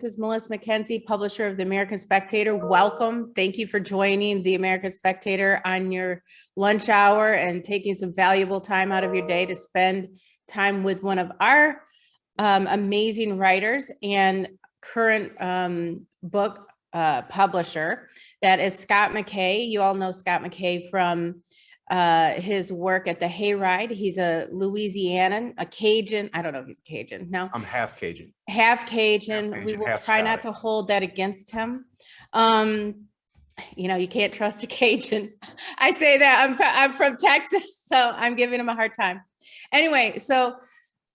This is Melissa Mackenzie, publisher of the American Spectator. Welcome. Thank you for joining the American Spectator on your lunch hour and taking some valuable time out of your day to spend time with one of our amazing writers and current book publisher. That is Scott McKay. You all know Scott McKay from his work at the Hayride. He's a Louisianan, a Cajun. I don't know if he's Cajun. No, I'm half Cajun. Half Cajun. Half Cajun, We will half try Scottish. not to hold that against him. You know, you can't trust a Cajun. I say that I'm from Texas, so I'm giving him a hard time. Anyway, so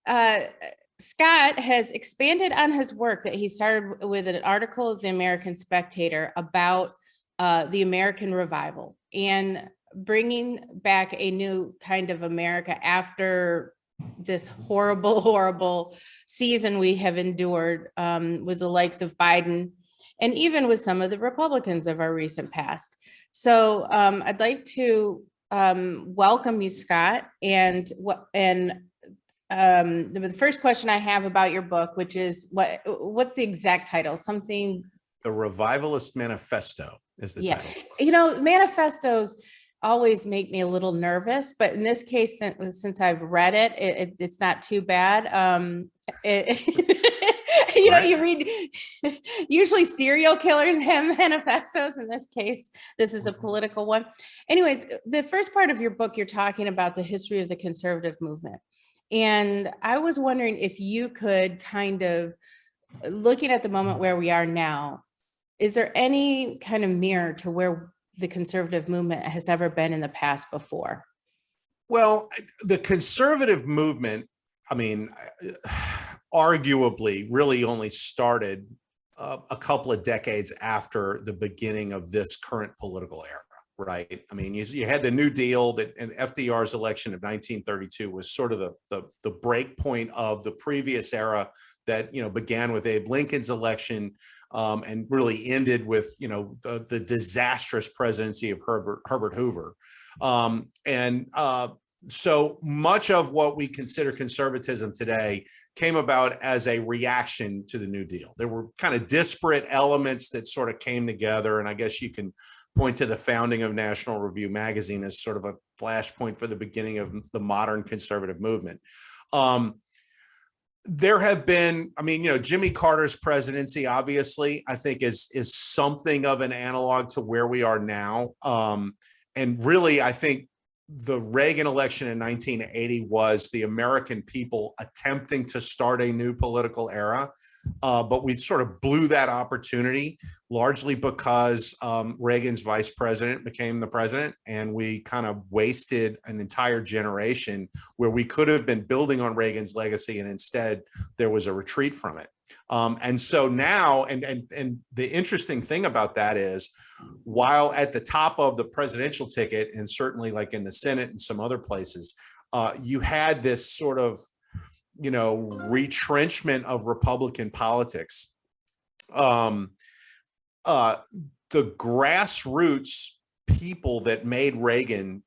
Scott has expanded on his work that he started with an article of the American Spectator about the American revival and bringing back a new kind of America after this horrible season we have endured with the likes of Biden and even with some of the Republicans of our recent past. So I'd like to welcome you, Scott. And the first question I have about your book, which is what's the exact title? Something. The Revivalist Manifesto is the title. You know, manifestos always make me a little nervous, but in this case, since I've read it, it's not too bad. You know, you read, usually serial killers have manifestos. In this case, this is a political one. Anyways, the first part of your book, you're talking about the history of the conservative movement. And I was wondering if you could kind of, looking at the moment where we are now, is there any kind of mirror to where the conservative movement has ever been in the past before? Well, the conservative movement, I mean, arguably really only started a couple of decades after the beginning of this current political era, right? I mean, you had the New Deal, that and FDR's election of 1932 was sort of the break point of the previous era that, you know, began with Abe Lincoln's election and really ended with, you know, the disastrous presidency of Herbert Hoover. So much of what we consider conservatism today came about as a reaction to the New Deal. There were kind of disparate elements that sort of came together. And I guess you can point to the founding of National Review magazine as sort of a flashpoint for the beginning of the modern conservative movement. There have been, I mean, you know, Jimmy Carter's presidency, obviously, I think is something of an analog to where we are now. And really, I think the Reagan election in 1980 was the American people attempting to start a new political era. But we sort of blew that opportunity, largely because Reagan's vice president became the president, and we kind of wasted an entire generation where we could have been building on Reagan's legacy, and instead there was a retreat from it. And so now, and the interesting thing about that is, while at the top of the presidential ticket, and certainly like in the Senate and some other places, you had this sort of, you know, retrenchment of Republican politics. The grassroots people that made Reagan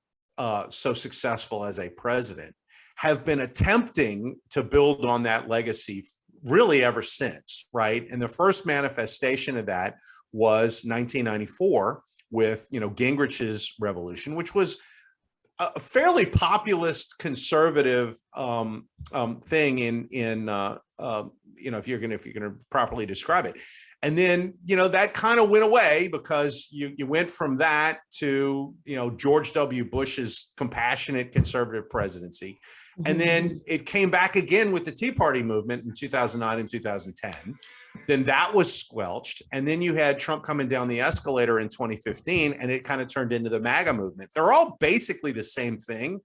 so successful as a president have been attempting to build on that legacy really ever since, right? And the first manifestation of that was 1994 with, you know, Gingrich's revolution, which was a fairly populist conservative thing in you know, if you're gonna properly describe it. And then, you know, that kind of went away because you went from that to, you know, George W. Bush's compassionate conservative presidency. And then it came back again with the Tea Party movement in 2009 and 2010. Then that was squelched. And then you had Trump coming down the escalator in 2015, and it kind of turned into the MAGA movement. They're all basically the same thing.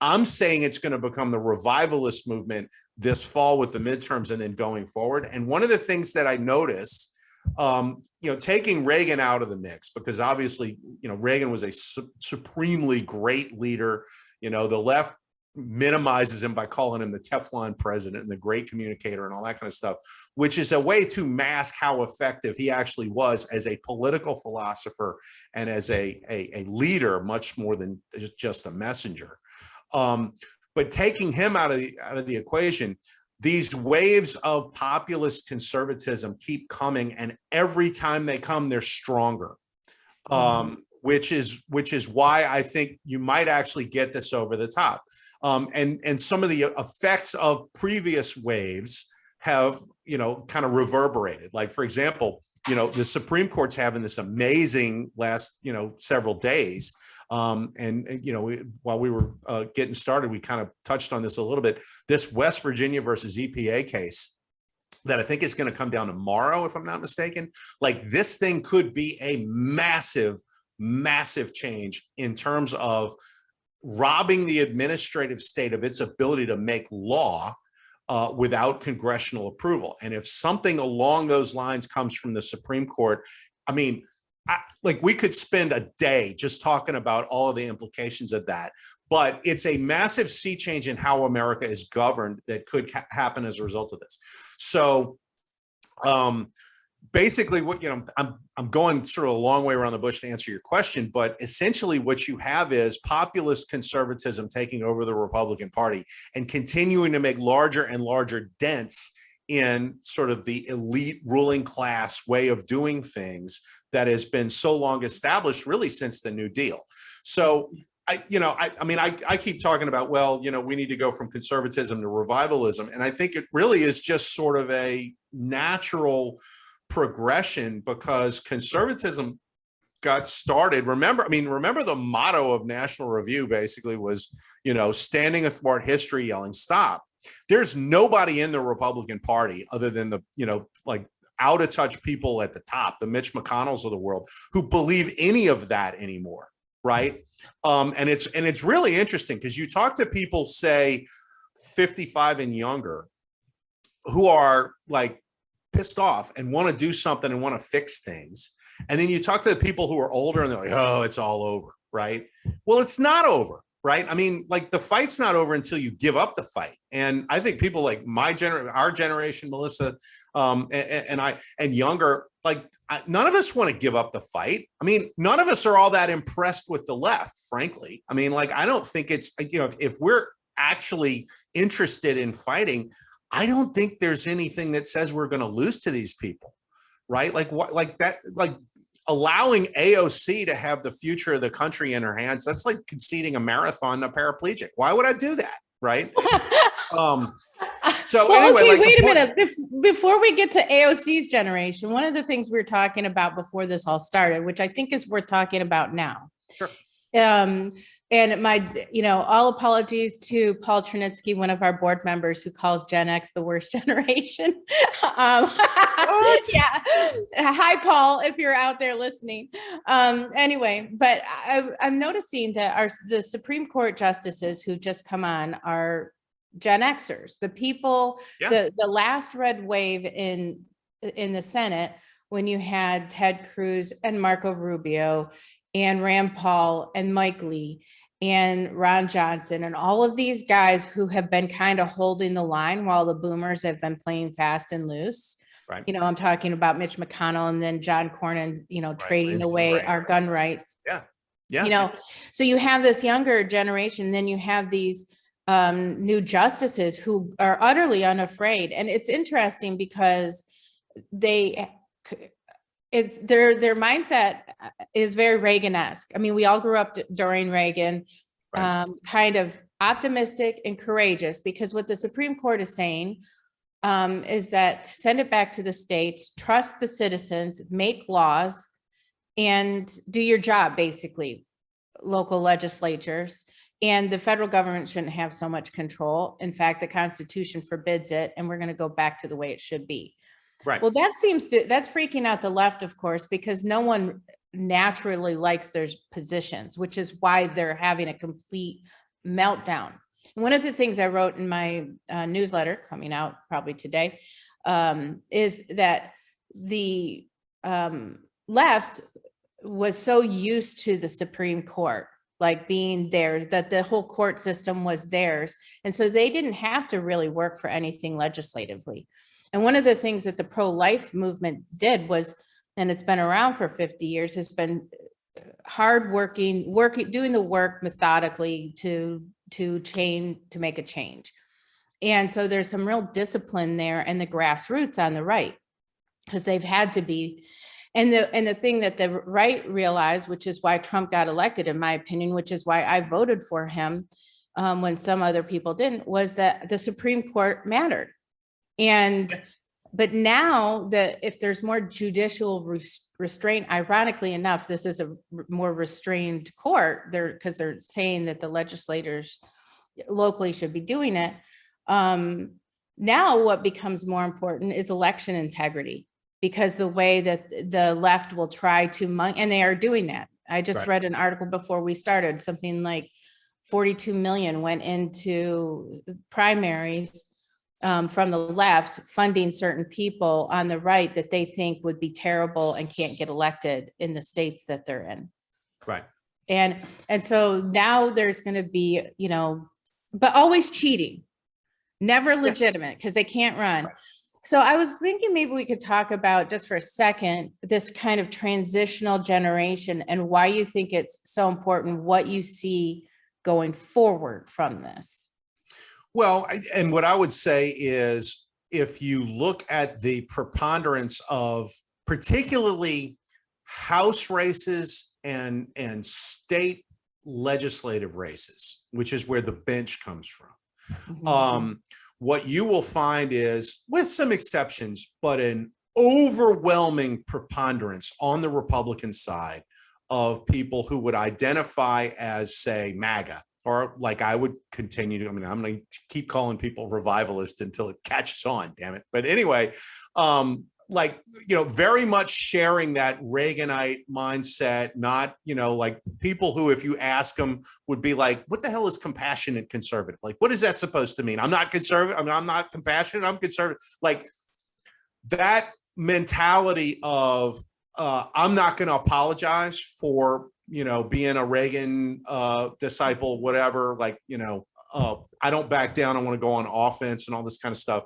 I'm saying it's going to become the revivalist movement this fall with the midterms and then going forward. And one of the things that I notice, you know, taking Reagan out of the mix, because obviously, you know, Reagan was a supremely great leader. You know, the left minimizes him by calling him the Teflon president and the great communicator and all that kind of stuff, which is a way to mask how effective he actually was as a political philosopher and as a leader, much more than just a messenger. But taking him out of the equation, these waves of populist conservatism keep coming, and every time they come, they're stronger. Which is why I think you might actually get this over the top. And some of the effects of previous waves have, kind of reverberated. Like, for example, the Supreme Court's having this amazing last, several days. While we were getting started, we kind of touched on this a little bit. This West Virginia versus EPA case that I think is going to come down tomorrow, if I'm not mistaken. Like, this thing could be a massive change in terms of robbing the administrative state of its ability to make law without congressional approval. And if something along those lines comes from the Supreme Court, I mean, we could spend a day just talking about all of the implications of that. But it's a massive sea change in how America is governed that could happen as a result of this. So basically, what I'm going sort of a long way around the bush to answer your question, but essentially what you have is populist conservatism taking over the Republican Party and continuing to make larger and larger dents in sort of the elite ruling class way of doing things that has been so long established, really since the New Deal. So I keep talking about, we need to go from conservatism to revivalism. And I think it really is just sort of a natural progression, because conservatism got started. Remember the motto of National Review basically was, standing athwart history, yelling stop. There's nobody in the Republican Party other than the, out of touch people at the top, the Mitch McConnells of the world, who believe any of that anymore. Right. And it's really interesting, because you talk to people, say 55 and younger, who are like pissed off and want to do something and want to fix things. And then you talk to the people who are older and they're like, oh, it's all over. Right. Well, it's not over. Right. I mean, the fight's not over until you give up the fight. And I think people like our generation, Melissa, and younger, none of us want to give up the fight. I mean, none of us are all that impressed with the left, frankly. I mean, I don't think it's, if we're actually interested in fighting, I don't think there's anything that says we're going to lose to these people. Right. Allowing AOC to have the future of the country in her hands, that's like conceding a marathon to a paraplegic. Why would I do that? Right. Anyway, wait a minute. Before we get to AOC's generation, one of the things we were talking about before this all started, which I think is worth talking about now. Sure. And all apologies to Paul Chernitsky, one of our board members, who calls Gen X the worst generation. What? Yeah. Hi, Paul, if you're out there listening. Anyway, but I'm noticing that the Supreme Court justices who've just come on are Gen Xers, the people, the last red wave in the Senate, when you had Ted Cruz and Marco Rubio and Rand Paul and Mike Lee and Ron Johnson and all of these guys who have been kind of holding the line while the boomers have been playing fast and loose. Right. I'm talking about Mitch McConnell and then John Cornyn, trading away our gun rights. Yeah. Yeah. So you have this younger generation, then you have these new justices who are utterly unafraid. And it's interesting because their mindset is very Reagan-esque. I mean, we all grew up during Reagan, Right. Kind of optimistic and courageous, because what the Supreme Court is saying is that send it back to the states, trust the citizens, make laws, and do your job, basically, local legislatures. And the federal government shouldn't have so much control. In fact, the Constitution forbids it, and we're going to go back to the way it should be. Right. Well, that's freaking out the left, of course, because no one naturally likes their positions, which is why they're having a complete meltdown. And one of the things I wrote in my newsletter coming out probably today is that the left was so used to the Supreme Court, like being there, that the whole court system was theirs. And so they didn't have to really work for anything legislatively. And one of the things that the pro-life movement did was, and it's been around for 50 years, has been hardworking, doing the work methodically to make a change. And so there's some real discipline there and the grassroots on the right, because they've had to be. And the thing that the right realized, which is why Trump got elected, in my opinion, which is why I voted for him when some other people didn't, was that the Supreme Court mattered. And but now that if there's more judicial restraint, ironically enough, this is a more restrained court there, because they're saying that the legislators locally should be doing it. Now what becomes more important is election integrity, because the way that the left will try to and they are doing that. I just read an article before we started, something like 42 million went into primaries from the left, funding certain people on the right that they think would be terrible and can't get elected in the states that they're in. Right. And so now there's going to be, but always cheating, never legitimate, because they can't run. Right. So I was thinking maybe we could talk about, just for a second, this kind of transitional generation and why you think it's so important, what you see going forward from this. Well, and what I would say is, if you look at the preponderance of particularly House races and state legislative races, which is where the bench comes from, what you will find is, with some exceptions, but an overwhelming preponderance on the Republican side of people who would identify as, say, MAGA. Or like I would continue to, I'm going to keep calling people revivalist until it catches on, damn it. But anyway, very much sharing that Reaganite mindset, not, like people who, if you ask them, would be like, what the hell is compassionate conservative? Like, what is that supposed to mean? I'm not conservative. I'm not compassionate. I'm conservative. Like that mentality of, I'm not going to apologize for, being a Reagan disciple, whatever, like, I don't back down. I want to go on offense and all this kind of stuff.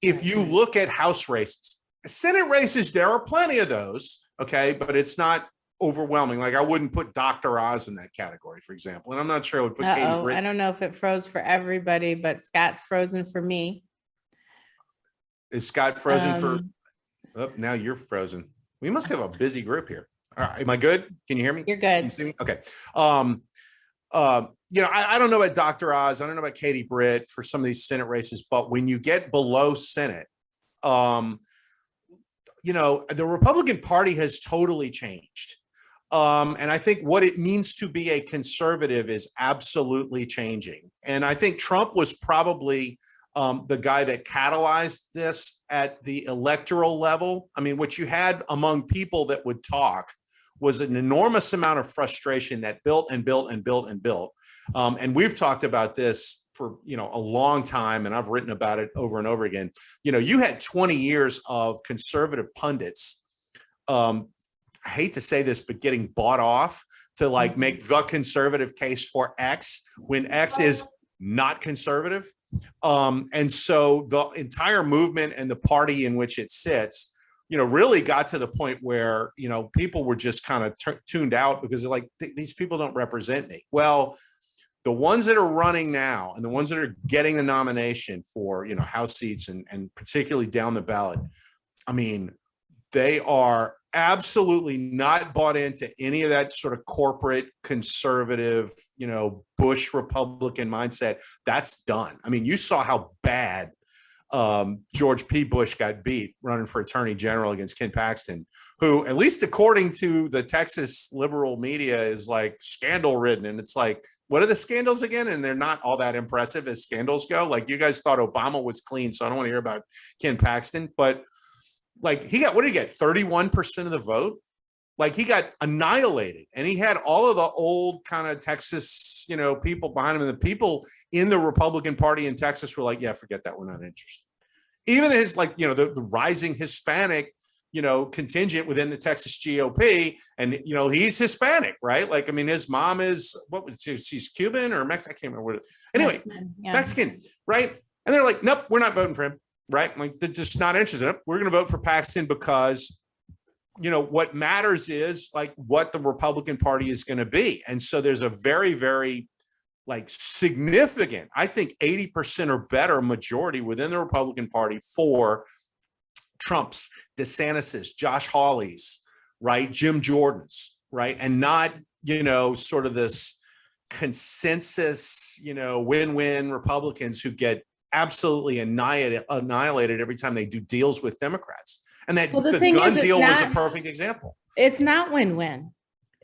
If you look at House races, Senate races, there are plenty of those. Okay. But it's not overwhelming. Like I wouldn't put Dr. Oz in that category, for example. And I'm not sure I would put Katie Britt. I don't know if it froze for everybody, but Scott's frozen for me. Is Scott frozen for, oh, now you're frozen. We must have a busy group here. All right, am I good? Can you hear me? You're good. Can you see me? Okay. I don't know about Dr. Oz. I don't know about Katie Britt for some of these Senate races, but when you get below Senate, the Republican Party has totally changed. And I think what it means to be a conservative is absolutely changing. And I think Trump was probably the guy that catalyzed this at the electoral level. I mean, what you had among people that would talk was an enormous amount of frustration that built and built and built and built. And we've talked about this for, a long time, and I've written about it over and over again. You had 20 years of conservative pundits. I hate to say this, but getting bought off to like make the conservative case for X when X is not conservative. And so the entire movement and the party in which it sits, really got to the point where, people were just kind of tuned out because they're like, these people don't represent me. Well, the ones that are running now and the ones that are getting the nomination for, House seats and particularly down the ballot, I mean, they are absolutely not bought into any of that sort of corporate conservative, Bush Republican mindset. That's done. I mean, you saw how bad George P. Bush got beat running for attorney general against Ken Paxton, who, at least according to the Texas liberal media, is like scandal ridden. And it's like, what are the scandals again? And they're not all that impressive as scandals go. Like, you guys thought Obama was clean, so I don't want to hear about Ken Paxton, but like what did he get? 31% of the vote. Like, he got annihilated, and he had all of the old kind of Texas, people behind him. And the people in the Republican Party in Texas were like, yeah, forget that. We're not interested. Even his, the rising Hispanic, contingent within the Texas GOP. And, he's Hispanic, right? Like, I mean, his mom is, she's Cuban or Mexican? I can't remember what. Anyway, Mexican, right? And they're like, nope, we're not voting for him, right? Like, they're just not interested. We're going to vote for Paxton because, what matters is like what the Republican Party is going to be. And so there's a very, very like significant, I think 80% or better majority within the Republican Party for Trump's, DeSantis's, Josh Hawley's, right, Jim Jordan's, right, and not, sort of this consensus, win-win Republicans who get absolutely annihilated every time they do deals with Democrats. And that the gun deal was a perfect example. It's not win-win.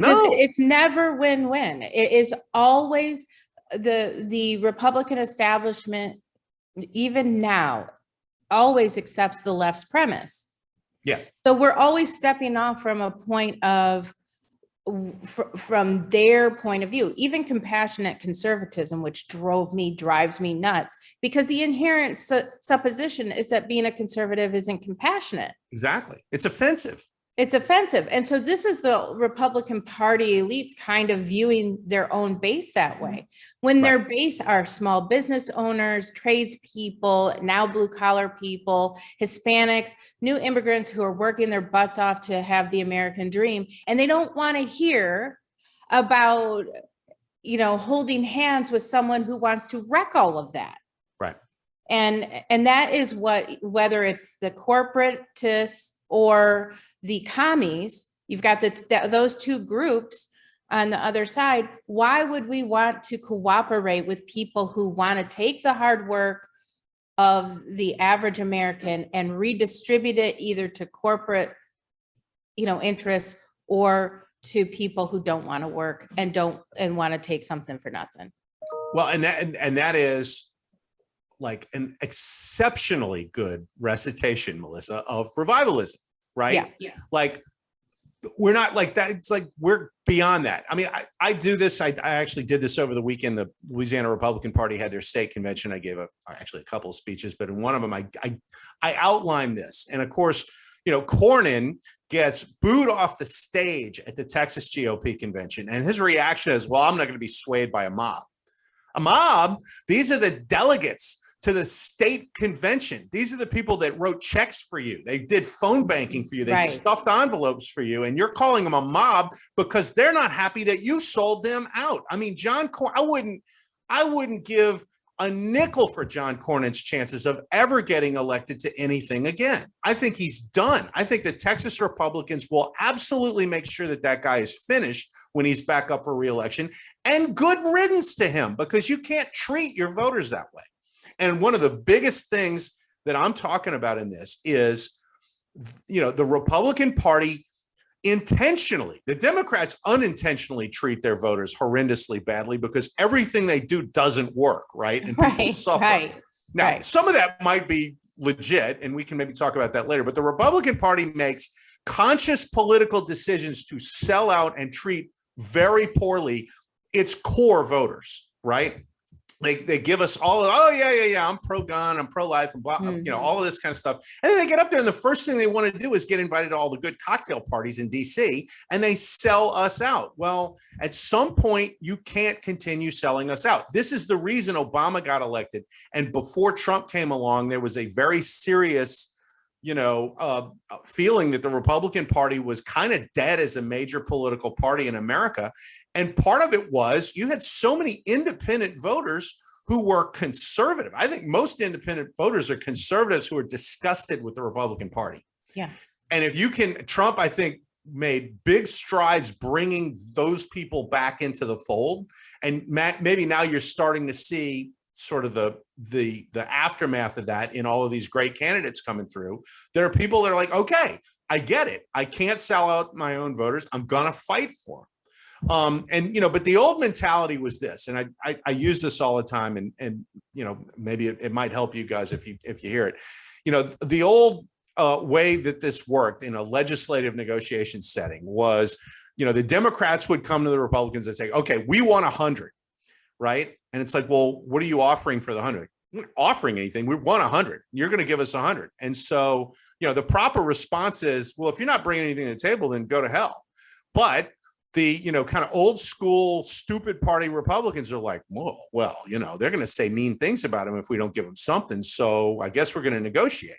No, it's never win-win. It is always the Republican establishment, even now, always accepts the left's premise. Yeah. So we're always stepping off from a point of, from their point of view, even compassionate conservatism, which drives me nuts, because the inherent supposition is that being a conservative isn't compassionate. Exactly. It's offensive. It's offensive. And so this is the Republican Party elites kind of viewing their own base that way. When their base are small business owners, tradespeople, now blue collar people, Hispanics, new immigrants who are working their butts off to have the American dream. And they don't want to hear about, holding hands with someone who wants to wreck all of that. Right. And that is whether it's the corporatists or the commies, you've got those two groups on the other side. Why would we want to cooperate with people who want to take the hard work of the average American and redistribute it either to corporate, interests or to people who don't want to work and want to take something for nothing? Well, and that is like an exceptionally good recitation, Melissa, of revivalism, right? Yeah. Like, we're not like that. It's like, we're beyond that. I mean, I do this. I actually did this over the weekend. The Louisiana Republican Party had their state convention. I gave actually a couple of speeches, but in one of them, I outlined this. And of course, Cornyn gets booed off the stage at the Texas GOP convention. And his reaction is, well, I'm not going to be swayed by a mob. A mob, these are the delegates to the state convention. These are the people that wrote checks for you. They did phone banking for you. They stuffed envelopes for you. And you're calling them a mob because they're not happy that you sold them out. I mean, I wouldn't give a nickel for John Cornyn's chances of ever getting elected to anything again. I think he's done. I think the Texas Republicans will absolutely make sure that guy is finished when he's back up for re-election, and good riddance to him, because you can't treat your voters that way. And one of the biggest things that I'm talking about in this is, the Republican Party intentionally, the Democrats unintentionally treat their voters horrendously badly because everything they do doesn't work, right? And people suffer. Now, some of that might be legit, and we can maybe talk about that later, but the Republican Party makes conscious political decisions to sell out and treat very poorly its core voters, right? They give us all of, I'm pro-gun, I'm pro-life, and blah, all of this kind of stuff. And then they get up there, and the first thing they want to do is get invited to all the good cocktail parties in DC, and they sell us out. Well, at some point, you can't continue selling us out. This is the reason Obama got elected. And before Trump came along, there was a very serious feeling that the Republican Party was kind of dead as a major political party in America. And part of it was you had so many independent voters who were conservative. I think most independent voters are conservatives who are disgusted with the Republican Party. Yeah. And if Trump, I think, made big strides bringing those people back into the fold. And Matt, maybe now you're starting to see sort of the aftermath of that in all of these great candidates coming through. There are people that are like, okay, I get it. I can't sell out my own voters. I'm going to fight for them. But the old mentality was this, and I use this all the time, and maybe it might help you guys if you hear it. The old way that this worked in a legislative negotiation setting was, the Democrats would come to the Republicans and say, okay, we want 100, right? And it's like, well, what are you offering for the 100? We're not offering anything. We want 100. You're going to give us 100. And so, the proper response is, well, if you're not bringing anything to the table, then go to hell. But the, kind of old school, stupid party Republicans are like, well, they're going to say mean things about him if we don't give them something. So I guess we're going to negotiate.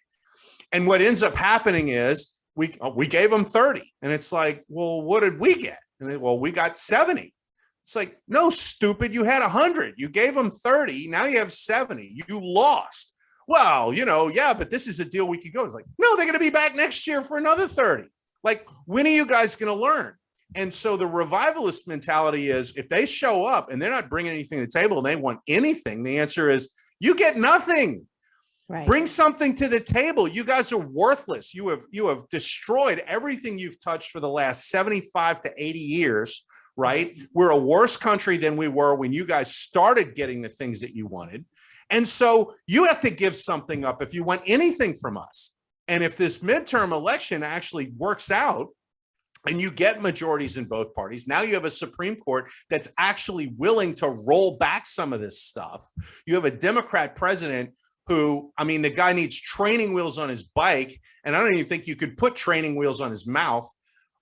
And what ends up happening is we gave them 30. And it's like, well, what did we get? And they, well, we got 70. It's like, no, stupid, you had 100, you gave them 30, now you have 70, you lost. Well, yeah, but this is a deal we could go. It's like, no, they're going to be back next year for another 30. Like, when are you guys going to learn? And so the revivalist mentality is, if they show up and they're not bringing anything to the table and they want anything, the answer is, you get nothing. Right. Bring something to the table. You guys are worthless. You have destroyed everything you've touched for the last 75 to 80 years, right? We're a worse country than we were when you guys started getting the things that you wanted. And so you have to give something up if you want anything from us. And if this midterm election actually works out and you get majorities in both parties, now you have a Supreme Court that's actually willing to roll back some of this stuff. You have a Democrat president who, I mean, the guy needs training wheels on his bike, and I don't even think you could put training wheels on his mouth.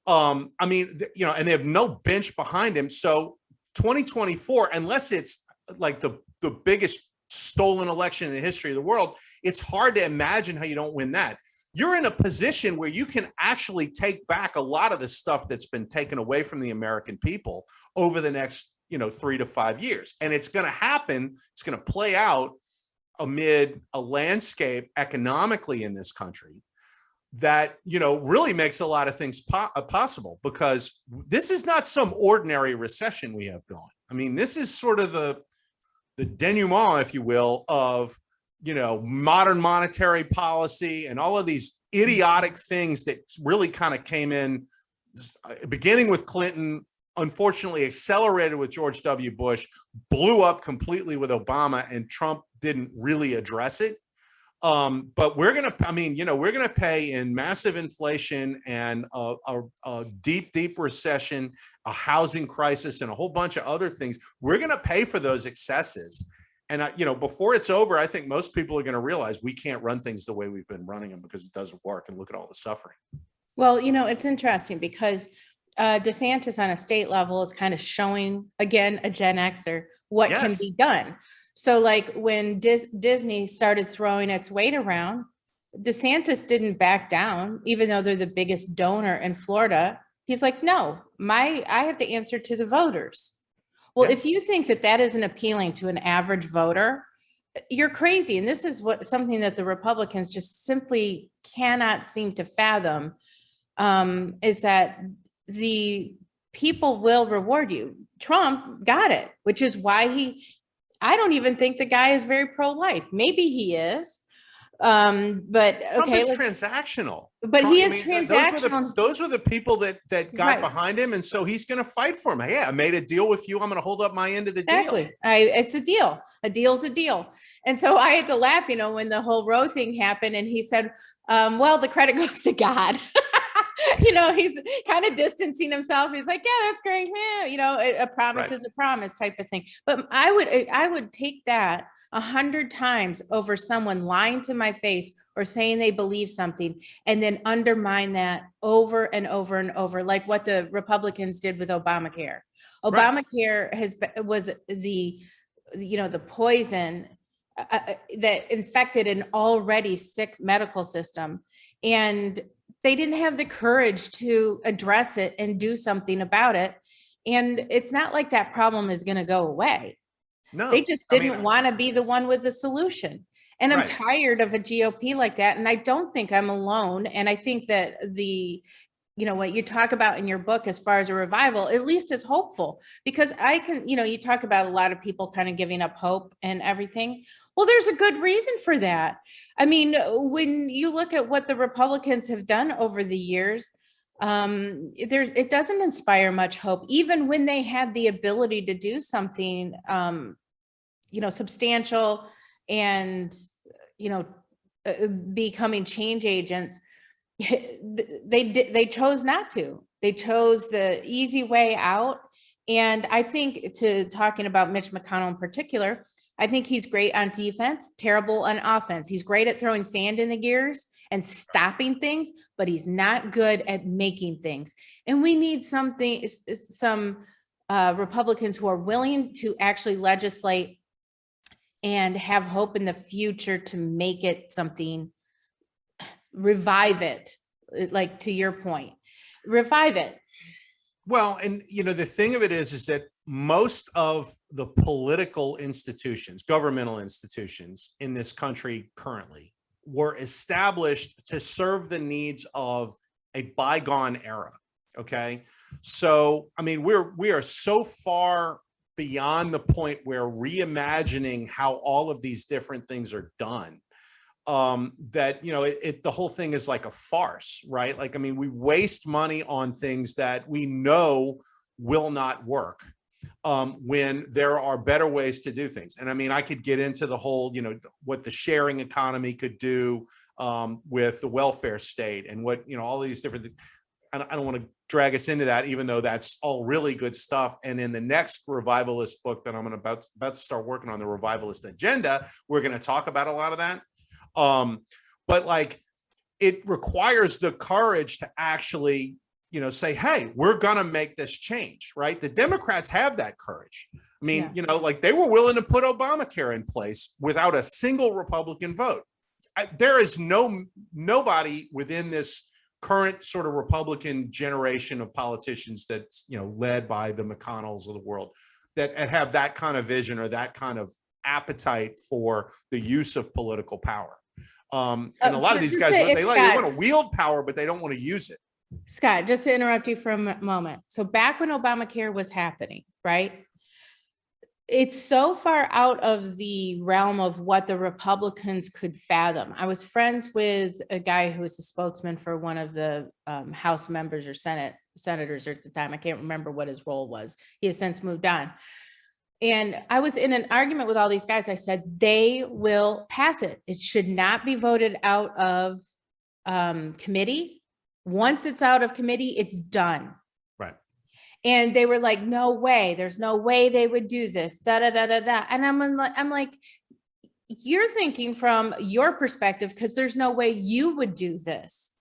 I mean, and they have no bench behind him. So 2024, unless it's like the biggest stolen election in the history of the world, it's hard to imagine how you don't win that. You're in a position where you can actually take back a lot of the stuff that's been taken away from the American people over the next, 3 to 5 years. And it's going to happen. It's going to play out amid a landscape economically in this country that, really makes a lot of things possible, because this is not some ordinary recession we have going. I mean, this is sort of the denouement, if you will, of, modern monetary policy and all of these idiotic things that really kind of came in, beginning with Clinton, unfortunately accelerated with George W. Bush, blew up completely with Obama, and Trump didn't really address it. But we're going to pay in massive inflation and a deep, deep recession, a housing crisis, and a whole bunch of other things. We're going to pay for those excesses. And, before it's over, I think most people are going to realize we can't run things the way we've been running them, because it doesn't work. And look at all the suffering. Well, it's interesting because DeSantis on a state level is kind of showing, again, a Gen Xer, what can be done. So like when Disney started throwing its weight around, DeSantis didn't back down, even though they're the biggest donor in Florida. He's like, no, I have to answer to the voters. Well, if you think that isn't appealing to an average voter, you're crazy. And this is something that the Republicans just simply cannot seem to fathom, is that the people will reward you. Trump got it, which is why I don't even think the guy is very pro-life. Maybe he is. But Trump is transactional. But Trump, he is transactional. Those were the people that got behind him. And so he's going to fight for him. Hey, I made a deal with you. I'm going to hold up my end of the deal. It's a deal. A deal's a deal. And so I had to laugh, when the whole Roe thing happened and he said, well, the credit goes to God. He's kind of distancing himself. He's like, yeah, that's great. Yeah, a promise is a promise type of thing. But I would take that 100 times over someone lying to my face or saying they believe something and then undermine that over and over and over, like what the Republicans did with Obamacare. Obamacare was the poison that infected an already sick medical system. And they didn't have the courage to address it and do something about it. And it's not like that problem is going to go away. No, they just didn't want to be the one with the solution. And I'm tired of a GOP like that. And I don't think I'm alone. And I think that what you talk about in your book, as far as a revival, at least is hopeful, because I can, you talk about a lot of people kind of giving up hope and everything. Well, there's a good reason for that. I mean, when you look at what the Republicans have done over the years, it doesn't inspire much hope, even when they had the ability to do something, substantial and, becoming change agents. They chose not to. They chose the easy way out. And I think, to talking about Mitch McConnell in particular, I think he's great on defense, terrible on offense. He's great at throwing sand in the gears and stopping things, but he's not good at making things. And we need some Republicans who are willing to actually legislate and have hope in the future to make it something, revive it, like to your point, revive it. Well, and the thing of it is that most of the political institutions, governmental institutions in this country currently were established to serve the needs of a bygone era. Okay. So, I mean, we are so far beyond the point where reimagining how all of these different things are done, that, the whole thing is like a farce, right? Like, I mean, we waste money on things that we know will not work, when there are better ways to do things. And I mean, I could get into the whole, what the sharing economy could do, with the welfare state and what, all these different things. I don't want to drag us into that, even though that's all really good stuff. And in the next revivalist book that I'm about to start working on, the Revivalist Agenda, we're going to talk about a lot of that. But like, it requires the courage to actually, say, hey, we're going to make this change, right? The Democrats have that courage. I mean, like they were willing to put Obamacare in place without a single Republican vote. There is nobody within this current sort of Republican generation of politicians that's, led by the McConnells of the world that have that kind of vision or that kind of appetite for the use of political power. And a lot of these guys, they want to wield power, but they don't want to use it. Scott, just to interrupt you for a moment. So back when Obamacare was happening, right? It's so far out of the realm of what the Republicans could fathom. I was friends with a guy who was a spokesman for one of the House members or senators at the time. I can't remember what his role was. He has since moved on. And I was in an argument with all these guys. I said, they will pass it. It should not be voted out of committee. Once it's out of committee, it's done. Right. And they were like, no way, there's no way they would do this, da, da, da, da, da. And I'm like, you're thinking from your perspective, because there's no way you would do this.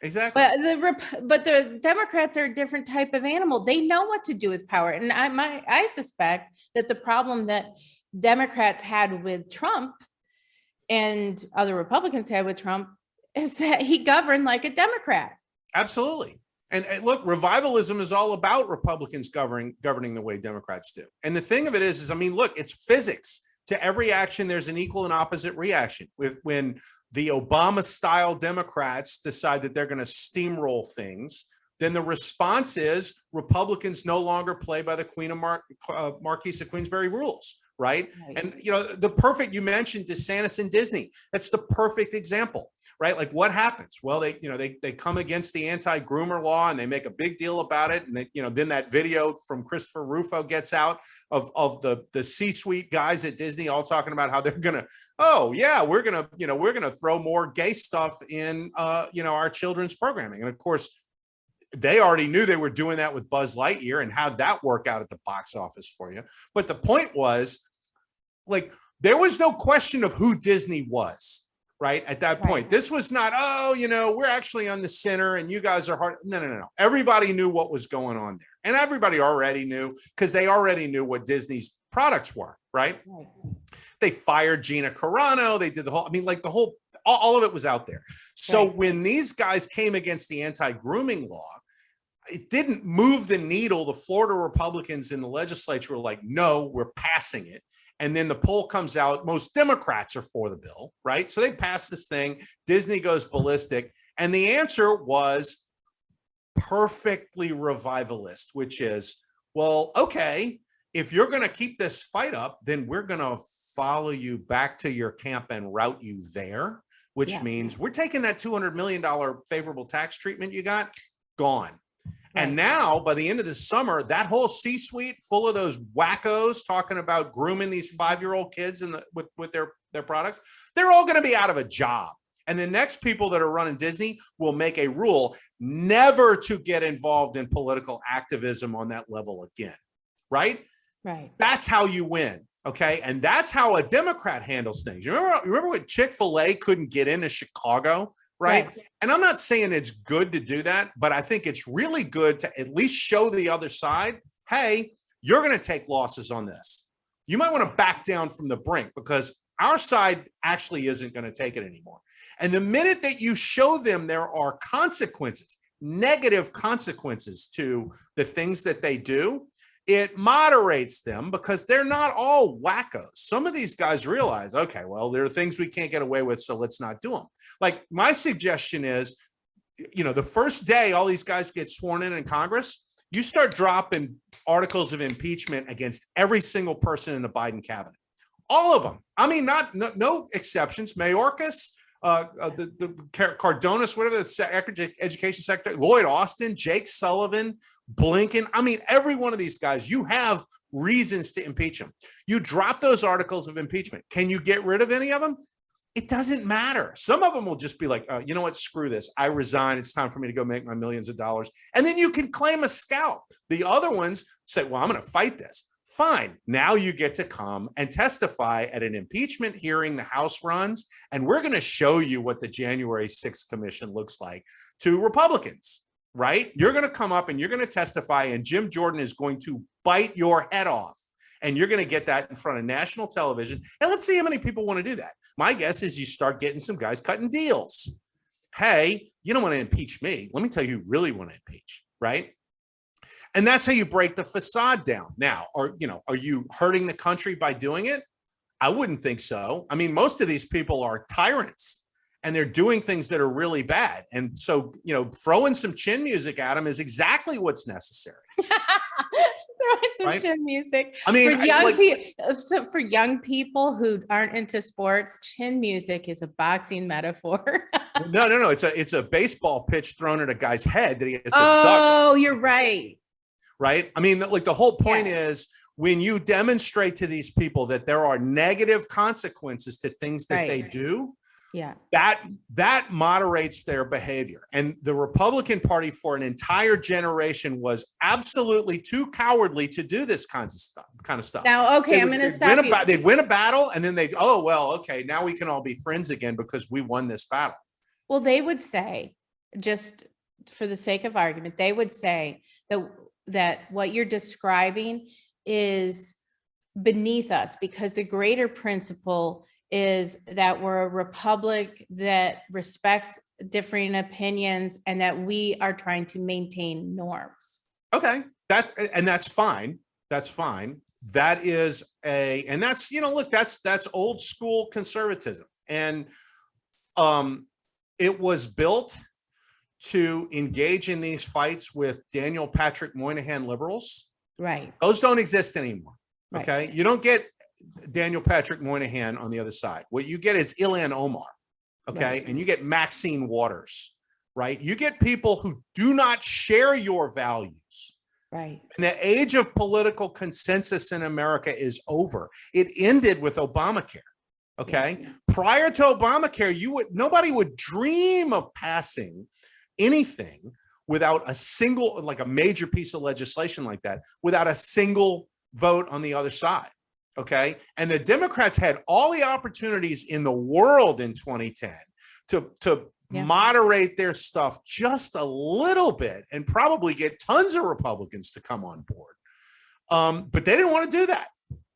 Exactly. But the Democrats are a different type of animal. They know what to do with power. And I suspect that the problem that Democrats had with Trump and other Republicans had with Trump is that he governed like a Democrat. Absolutely. And look, revivalism is all about Republicans governing the way Democrats do. And the thing of it is, I mean, look, it's physics. To every action, there's an equal and opposite reaction. When the Obama-style Democrats decide that they're going to steamroll things, then the response is Republicans no longer play by the Queen of Marquise of Queensberry rules, right? And, you mentioned DeSantis and Disney. That's the perfect example, right? Like what happens? Well, they come against the anti-groomer law and they make a big deal about it. And then that video from Christopher Rufo gets out of the C-suite guys at Disney all talking about how they're going to, we're going to throw more gay stuff in, our children's programming. And of course, they already knew they were doing that with Buzz Lightyear and have that work out at the box office for you. But the point was, like, there was no question of who Disney was, right? At that point, this was not, we're actually on the center and you guys are hard. No. Everybody knew what was going on there. And everybody already knew because they already knew what Disney's products were, right? They fired Gina Carano. They did all of it was out there. So when these guys came against the anti-grooming law, it didn't move the needle. The Florida Republicans in the legislature were like, no, we're passing it. And then the poll comes out, most Democrats are for the bill, right? So they pass this thing, Disney goes ballistic. And the answer was perfectly revivalist, which is, well, okay, if you're going to keep this fight up, then we're going to follow you back to your camp and route you there, which means we're taking that $200 million favorable tax treatment you got, gone. And now, by the end of the summer, that whole C-suite full of those wackos talking about grooming these 5-year-old kids with their products, they're all going to be out of a job. And the next people that are running Disney will make a rule never to get involved in political activism on that level again, right? Right. That's how you win, okay? And that's how a Democrat handles things. You remember when Chick-fil-A couldn't get into Chicago? Right. And I'm not saying it's good to do that, but I think it's really good to at least show the other side, hey, you're going to take losses on this. You might want to back down from the brink because our side actually isn't going to take it anymore. And the minute that you show them there are consequences, negative consequences to the things that they do, it moderates them because they're not all wackos. Some of these guys realize, okay, well, there are things we can't get away with, so let's not do them. Like my suggestion is, the first day all these guys get sworn in Congress, you start dropping articles of impeachment against every single person in the Biden cabinet. All of them. I mean, no exceptions. Mayorkas, the Cardonis, whatever the education secretary, Lloyd Austin, Jake Sullivan, Blinken. I mean, every one of these guys, you have reasons to impeach them. You drop those articles of impeachment. Can you get rid of any of them? It doesn't matter. Some of them will just be like, you know what, screw this. I resign. It's time for me to go make my millions of dollars. And then you can claim a scalp. The other ones say, well, I'm going to fight this. Fine. Now you get to come and testify at an impeachment hearing the House runs, and we're going to show you what the January 6th commission looks like to Republicans, right? You're going to come up and you're going to testify, and Jim Jordan is going to bite your head off. And you're going to get that in front of national television. And let's see how many people want to do that. My guess is you start getting some guys cutting deals. Hey, you don't want to impeach me. Let me tell you who really want to impeach, right? And that's how you break the facade down. Now, are you hurting the country by doing it? I wouldn't think so. I mean, most of these people are tyrants and they're doing things that are really bad. And so, throwing some chin music at them is exactly what's necessary. Some right? chin music. I mean, for young people who aren't into sports, chin music is a boxing metaphor. No. It's a baseball pitch thrown at a guy's head that he has to duck. Oh, you're right. Right. I mean, like the whole point is when you demonstrate to these people that there are negative consequences to things that they do. Yeah, that moderates their behavior. And the Republican Party for an entire generation was absolutely too cowardly to do this kind of stuff. Now, okay, I'm going to stop you. They'd win a battle and then okay, now we can all be friends again because we won this battle. Well, they would say, just for the sake of argument, they would say that what you're describing is beneath us because the greater principle is that we're a republic that respects differing opinions and that we are trying to maintain norms. Okay. That's fine. That's fine. That's old school conservatism. And it was built to engage in these fights with Daniel Patrick Moynihan liberals. Right. Those don't exist anymore. Okay. Right. You don't get Daniel Patrick Moynihan on the other side. What you get is Ilhan Omar. Okay. Right. And you get Maxine Waters, right? You get people who do not share your values. Right. And the age of political consensus in America is over. It ended with Obamacare. Okay. Yeah. Prior to Obamacare, nobody would dream of passing anything without a single, like a major piece of legislation like that, without a single vote on the other side. Okay. And the Democrats had all the opportunities in the world in 2010 to moderate their stuff just a little bit and probably get tons of Republicans to come on board. But they didn't want to do that.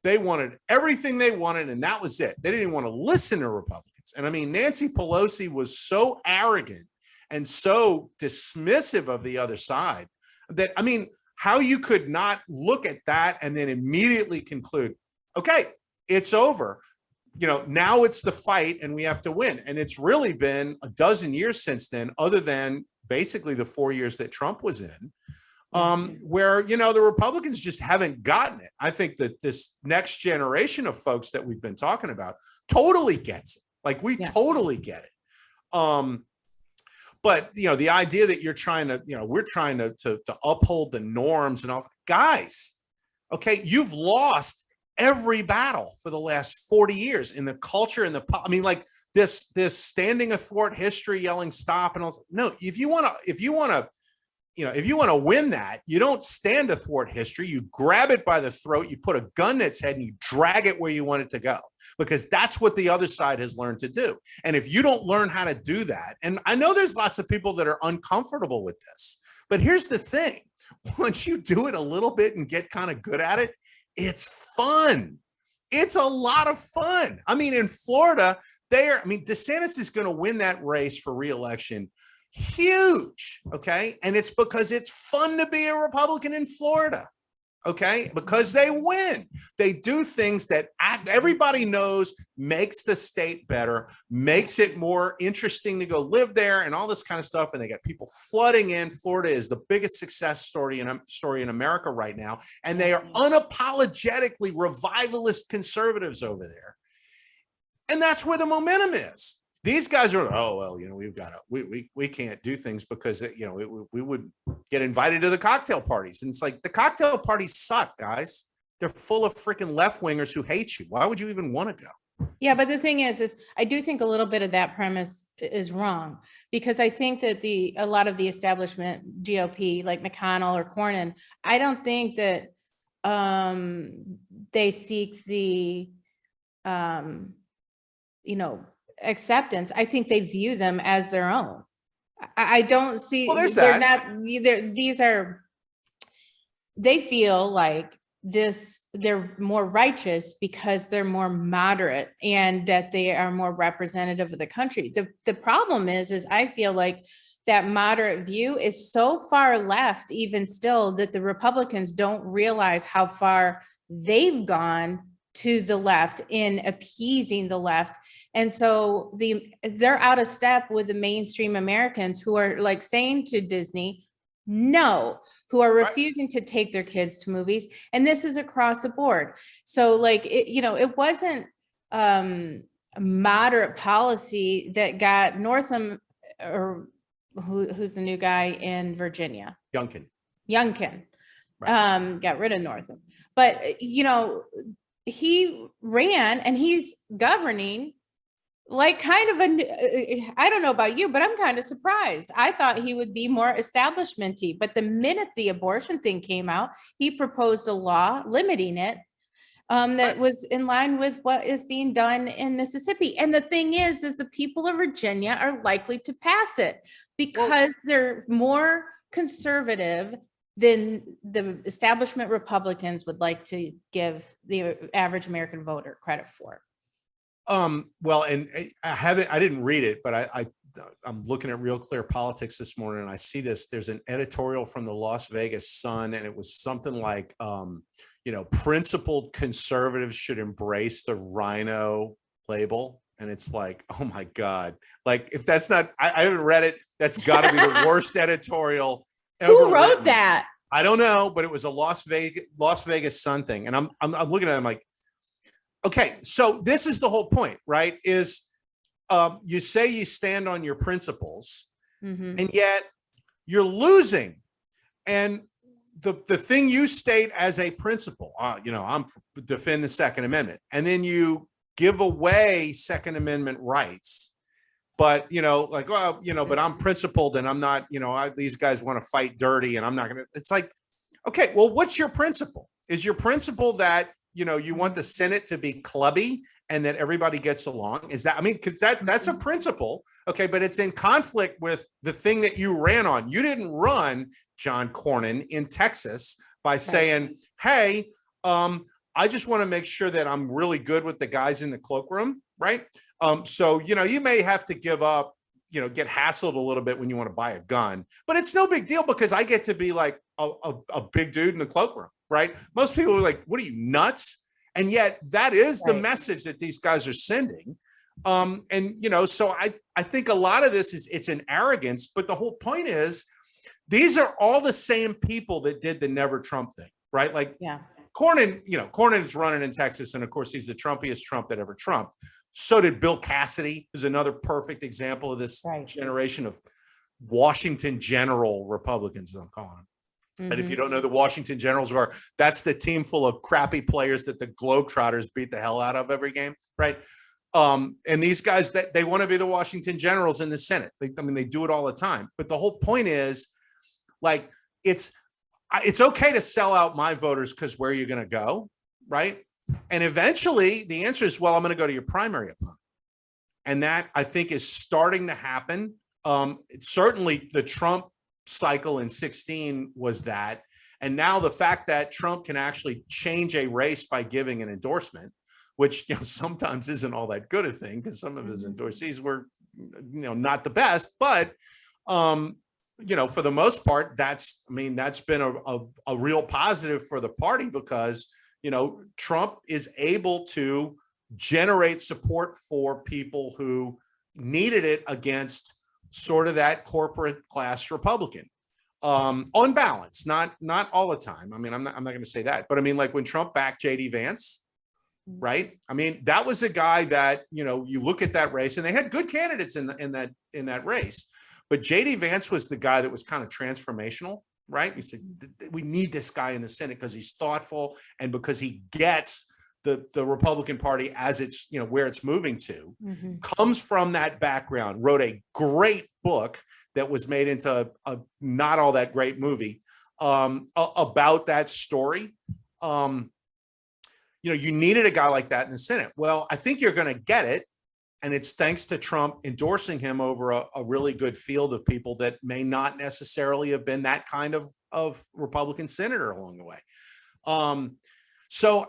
They wanted everything they wanted, and that was it. They didn't even want to listen to Republicans. And I mean, Nancy Pelosi was so arrogant and so dismissive of the other side that, I mean, how you could not look at that and then immediately conclude, okay, it's over. Now it's the fight and we have to win. And it's really been a dozen years since then, other than basically the 4 years that Trump was in, where, the Republicans just haven't gotten it. I think that this next generation of folks that we've been talking about totally gets it. Like we totally get it. But, the idea that you're trying to, we're trying to uphold the norms and all, guys, okay, you've lost every battle for the last 40 years in the culture and like this standing athwart history, yelling stop and all. No, if you want to win that, you don't stand athwart history. You grab it by the throat, you put a gun in its head and you drag it where you want it to go, because that's what the other side has learned to do. And if you don't learn how to do that, and I know there's lots of people that are uncomfortable with this, but here's the thing. Once you do it a little bit and get kind of good at it, it's fun. It's a lot of fun. I mean, in Florida, DeSantis is going to win that race for re-election Huge. Okay. And it's because it's fun to be a Republican in Florida. Okay, because they win. They do things that everybody knows makes the state better, makes it more interesting to go live there and all this kind of stuff. And they got people flooding in. Florida is the biggest success story in America right now. And they are unapologetically revivalist conservatives over there. And that's where the momentum is. These guys are, oh, well, we've got to, we can't do things because, we would get invited to the cocktail parties. And it's like, the cocktail parties suck, guys. They're full of freaking left wingers who hate you. Why would you even want to go? Yeah, but the thing is I do think a little bit of that premise is wrong, because I think that a lot of the establishment GOP, like McConnell or Cornyn, I don't think that they seek the, acceptance. I think they view them as their own. I don't see, well, there's they're that. not either. They feel like they're more righteous because they're more moderate and that they are more representative of the country. The problem is I feel like that moderate view is so far left, even still, that the Republicans don't realize how far they've gone to the left in appeasing the left. And so they're out of step with the mainstream Americans who are like saying to Disney, no, who are refusing to take their kids to movies. And this is across the board. So like, it wasn't a moderate policy that got Northam, or who's the new guy in Virginia? Youngkin. Right. Got rid of Northam. But, he ran and he's governing like kind of I don't know about you, but I'm kind of surprised. I thought he would be more establishment-y, but the minute the abortion thing came out, he proposed a law limiting it that was in line with what is being done in Mississippi. And the thing is the people of Virginia are likely to pass it because they're more conservative than the establishment Republicans would like to give the average American voter credit for. Well, and I didn't read it, but I'm looking at Real Clear Politics this morning, and I see this. There's an editorial from the Las Vegas Sun, and it was something like, principled conservatives should embrace the rhino label. And it's like, oh my God. Like, if that's not, I haven't read it. That's got to be the worst editorial ever. Who wrote written. that? I don't know, but it was a Las Vegas Sun thing. And I'm looking at it, I'm like, okay, so this is the whole point, right? Is you say you stand on your principles, and yet you're losing. And the thing you state as a principle, I'm defend the Second Amendment, and then you give away Second Amendment rights. But, but I'm principled and I'm not, these guys want to fight dirty and I'm not going to, it's like, okay, well, what's your principle? Is your principle that, you want the Senate to be clubby and that everybody gets along? Is that, because that's a principle. Okay. But it's in conflict with the thing that you ran on. You didn't run, John Cornyn, in Texas by saying, hey, I just want to make sure that I'm really good with the guys in the cloakroom. Right. So, you may have to give up, get hassled a little bit when you want to buy a gun, but it's no big deal because I get to be like a big dude in the cloakroom, right? Most people are like, what are you, nuts? And yet that is the message that these guys are sending. So I think a lot of this it's an arrogance, but the whole point is these are all the same people that did the never Trump thing, right? Like, Cornyn is running in Texas, and of course he's the Trumpiest Trump that ever trumped. So did Bill Cassidy, who's another perfect example of this generation of Washington General Republicans, as I'm calling them. And if you don't know the Washington Generals are, that's the team full of crappy players that the Globetrotters beat the hell out of every game, right? And these guys, that they want to be the Washington Generals in the Senate. They do it all the time. But the whole point is, like, it's okay to sell out my voters because where are you going to go, right? And eventually the answer is, well, I'm going to go to your primary opponent. And that, I think, is starting to happen. Certainly the Trump cycle in 2016 was that. And now the fact that Trump can actually change a race by giving an endorsement, which sometimes isn't all that good a thing because some of his endorsees were not the best, but For the most part, that's been a real positive for the party because, Trump is able to generate support for people who needed it against sort of that corporate class Republican. On balance, not all the time. I'm not going to say that, but like when Trump backed JD Vance, right? That was a guy that, you look at that race and they had good candidates in that race, but JD Vance was the guy that was kind of transformational, right? He said, we need this guy in the Senate because he's thoughtful and because he gets the Republican Party as it's, where it's moving to, comes from that background, wrote a great book that was made into a not all that great movie about that story. You needed a guy like that in the Senate. Well, I think you're going to get it. And it's thanks to Trump endorsing him over a really good field of people that may not necessarily have been that kind of Republican senator along the way. So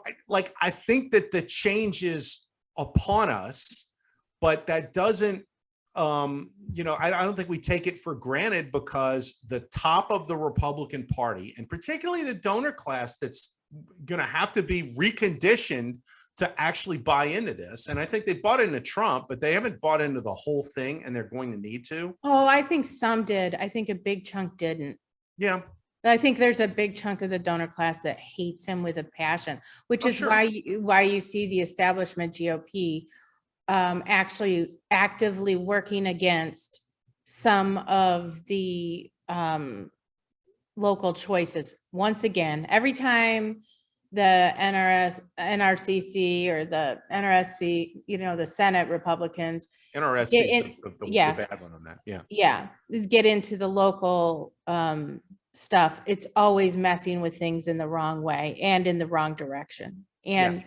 I think that the change is upon us, but that doesn't, I don't think we take it for granted because the top of the Republican Party, and particularly the donor class, that's going to have to be reconditioned to actually buy into this. And I think they bought into Trump, but they haven't bought into the whole thing, and they're going to need to. Oh, I think some did. I think a big chunk didn't. Yeah. I think there's a big chunk of the donor class that hates him with a passion, which is sure. why you see the establishment GOP actually actively working against some of the local choices. Once again, every time the NRCC or the NRSC, the Senate Republicans. NRSC is the bad one on that. Yeah. Yeah. Get into the local stuff. It's always messing with things in the wrong way and in the wrong direction. And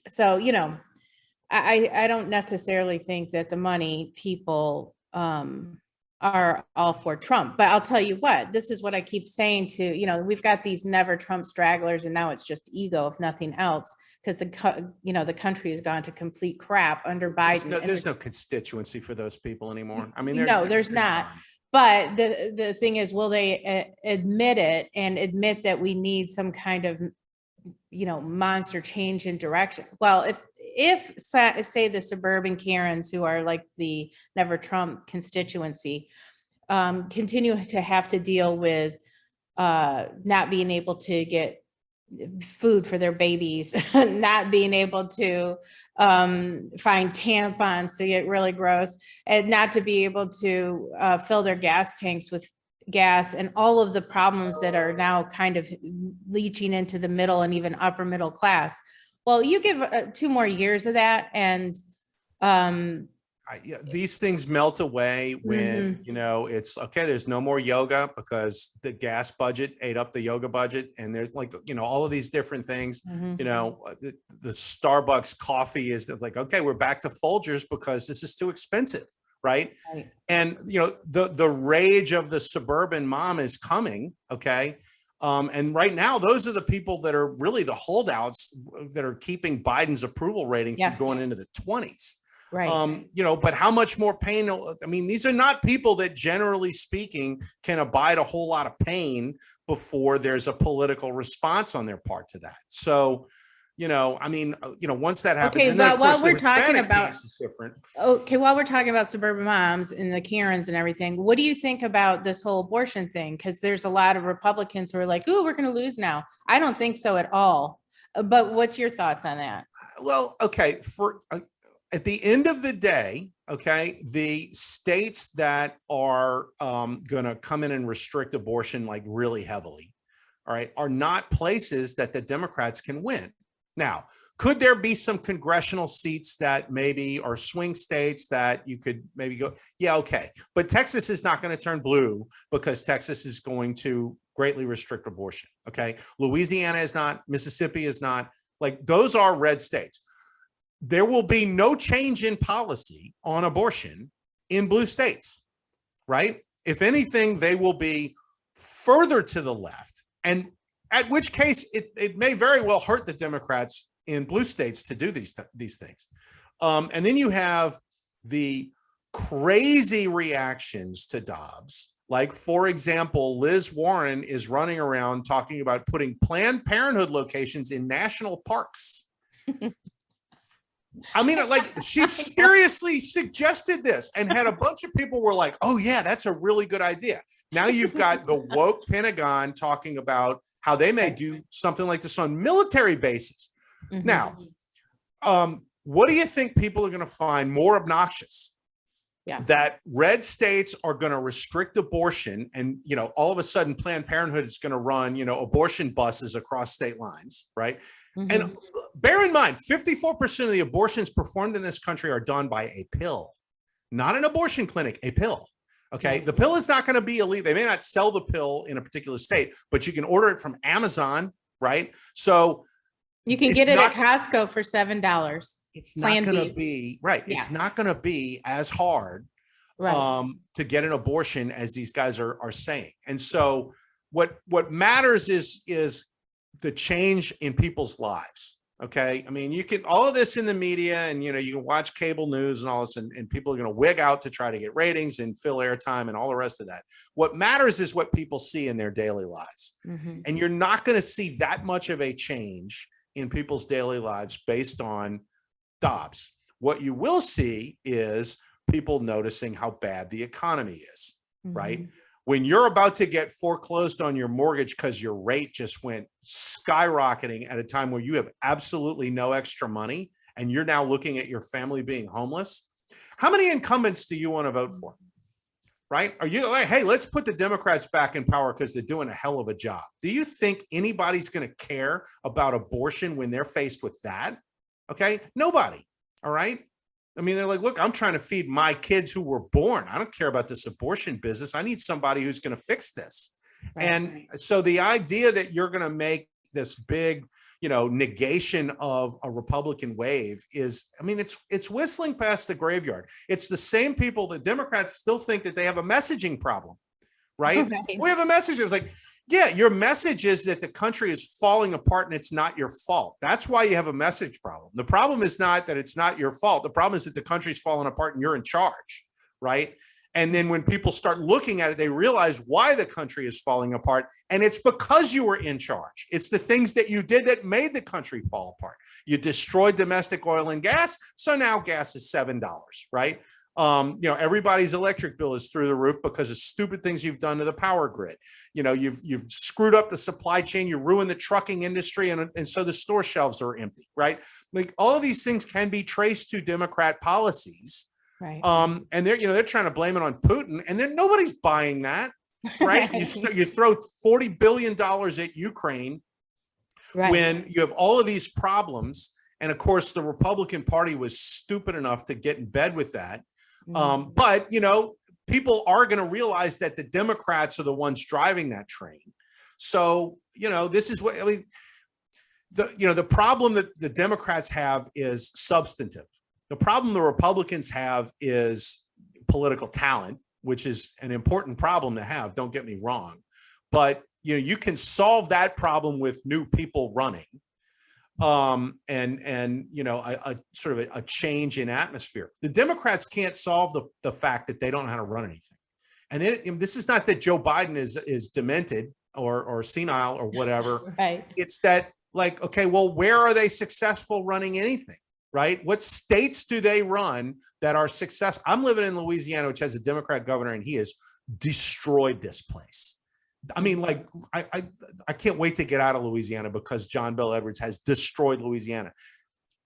so, I don't necessarily think that the money people are all for Trump, but I'll tell you what, this is what I keep saying to, we've got these never Trump stragglers, and now it's just ego, if nothing else, because the country has gone to complete crap under Biden. There's no constituency for those people anymore. There's not. Gone. But the thing is, will they admit it and admit that we need some kind of, monster change in direction? Well, if say the suburban Karens, who are like the never Trump constituency, continue to have to deal with not being able to get food for their babies, not being able to find tampons to get really gross, and not to be able to fill their gas tanks with gas, and all of the problems that are now kind of leaching into the middle and even upper middle class. Well, you give 2 more years of that, and these things melt away when it's okay. There's no more yoga because the gas budget ate up the yoga budget, and there's all of these different things. The Starbucks coffee is like, okay, we're back to Folgers because this is too expensive, right? And the rage of the suburban mom is coming. Okay. And right now, those are the people that are really the holdouts that are keeping Biden's approval rating from going into the 20s. Right. But how much more pain? These are not people that, generally speaking, can abide a whole lot of pain before there's a political response on their part to that. So, once that happens, okay, and then, of course, while the Hispanic piece is different. Okay, while we're talking about suburban moms and the Karens and everything, what do you think about this whole abortion thing? Because there's a lot of Republicans who are like, "Ooh, we're going to lose now." I don't think so at all. But what's your thoughts on that? Well, okay, at the end of the day, okay, the states that are going to come in and restrict abortion like really heavily, all right, are not places that the Democrats can win. Now, could there be some congressional seats that maybe are swing states that you could maybe go, yeah, okay. But Texas is not going to turn blue because Texas is going to greatly restrict abortion, okay? Louisiana is not, Mississippi is not, like those are red states. There will be no change in policy on abortion in blue states, right? If anything, they will be further to the left, and at which case it may very well hurt the Democrats in blue states to do these things. And then you have the crazy reactions to Dobbs. Like, for example, Liz Warren is running around talking about putting Planned Parenthood locations in national parks. I mean, like, she seriously suggested this and had a bunch of people were like, oh yeah, that's a really good idea. Now you've got the woke Pentagon talking about how they may do something like this on military bases. Mm-hmm. Now, what do you think people are going to find more obnoxious? Yeah. That red states are going to restrict abortion, and all of a sudden Planned Parenthood is going to run abortion buses across state lines, right? Mm-hmm. And bear in mind, 54% of the abortions performed in this country are done by a pill, not an abortion clinic, a pill. Okay, yeah. The pill is not going to be illegal. They may not sell the pill in a particular state, but you can order it from Amazon, right? So you can get it at Costco for $7. It's not going to be right. Yeah. It's not going to be as hard to get an abortion as these guys are saying. And so what matters is the change in people's lives. Okay. I mean, you can, all of this in the media and, you can watch cable news and all this, and people are going to wig out to try to get ratings and fill airtime and all the rest of that. What matters is what people see in their daily lives. Mm-hmm. And you're not going to see that much of a change in people's daily lives based on Dobbs. What you will see is people noticing how bad the economy is, mm-hmm. right? When you're about to get foreclosed on your mortgage because your rate just went skyrocketing at a time where you have absolutely no extra money and you're now looking at your family being homeless, how many incumbents do you want to vote for? Right? Are you like, hey, let's put the Democrats back in power because they're doing a hell of a job? Do you think anybody's going to care about abortion when they're faced with that? Okay, nobody. All right. I mean, they're like, look, I'm trying to feed my kids who were born. I don't care about this abortion business. I need somebody who's going to fix this. Right. And so the idea that you're going to make this big, negation of a Republican wave is, I mean, it's whistling past the graveyard. It's the same people that Democrats still think that they have a messaging problem, right? We have a message. It was like, yeah, your message is that the country is falling apart and it's not your fault. That's why you have a message problem. The problem is not that it's not your fault. The problem is that the country's falling apart and you're in charge, right? And then when people start looking at it, they realize why the country is falling apart. And it's because you were in charge. It's the things that you did that made the country fall apart. You destroyed domestic oil and gas. So now gas is $7, right? Everybody's electric bill is through the roof because of stupid things you've done to the power grid. You've screwed up the supply chain, you ruined the trucking industry, and so the store shelves are empty, right? Like, all of these things can be traced to Democrat policies. Right. And they're trying to blame it on Putin, and then nobody's buying that, right? You throw $40 billion at Ukraine when you have all of these problems. And of course, the Republican Party was stupid enough to get in bed with that. But people are going to realize that the Democrats are the ones driving that train. So, this is what, I mean, the problem that the Democrats have is substantive. The problem the Republicans have is political talent, which is an important problem to have. Don't get me wrong. But, you can solve that problem with new people running. A sort of a change in atmosphere. The Democrats can't solve the fact that they don't know how to run anything. And then this is not that Joe Biden is demented or senile or whatever. Right. It's that, like, okay, well, where are they successful running anything? Right? What states do they run that are successful? I'm living in Louisiana, which has a Democrat governor, and he has destroyed this place. I mean, like, I can't wait to get out of Louisiana because John Bel Edwards has destroyed Louisiana.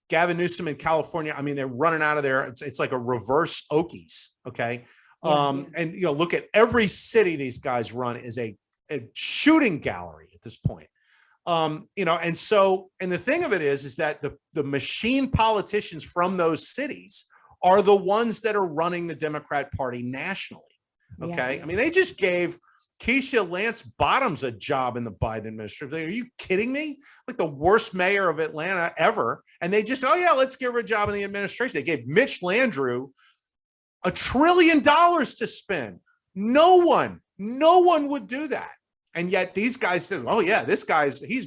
Gavin Newsom in California, I mean, they're running out of there. It's like a reverse Okies, okay? Yeah. And, look at every city these guys run is a shooting gallery at this point. And the thing of it is that the machine politicians from those cities are the ones that are running the Democrat Party nationally, okay? Yeah. I mean, they just gave Keisha Lance Bottoms a job in the Biden administration. Are you kidding me? Like, the worst mayor of Atlanta ever. And they just, oh yeah, let's give her a job in the administration. They gave Mitch Landrieu $1 trillion to spend. No one would do that. And yet these guys said, oh yeah, he's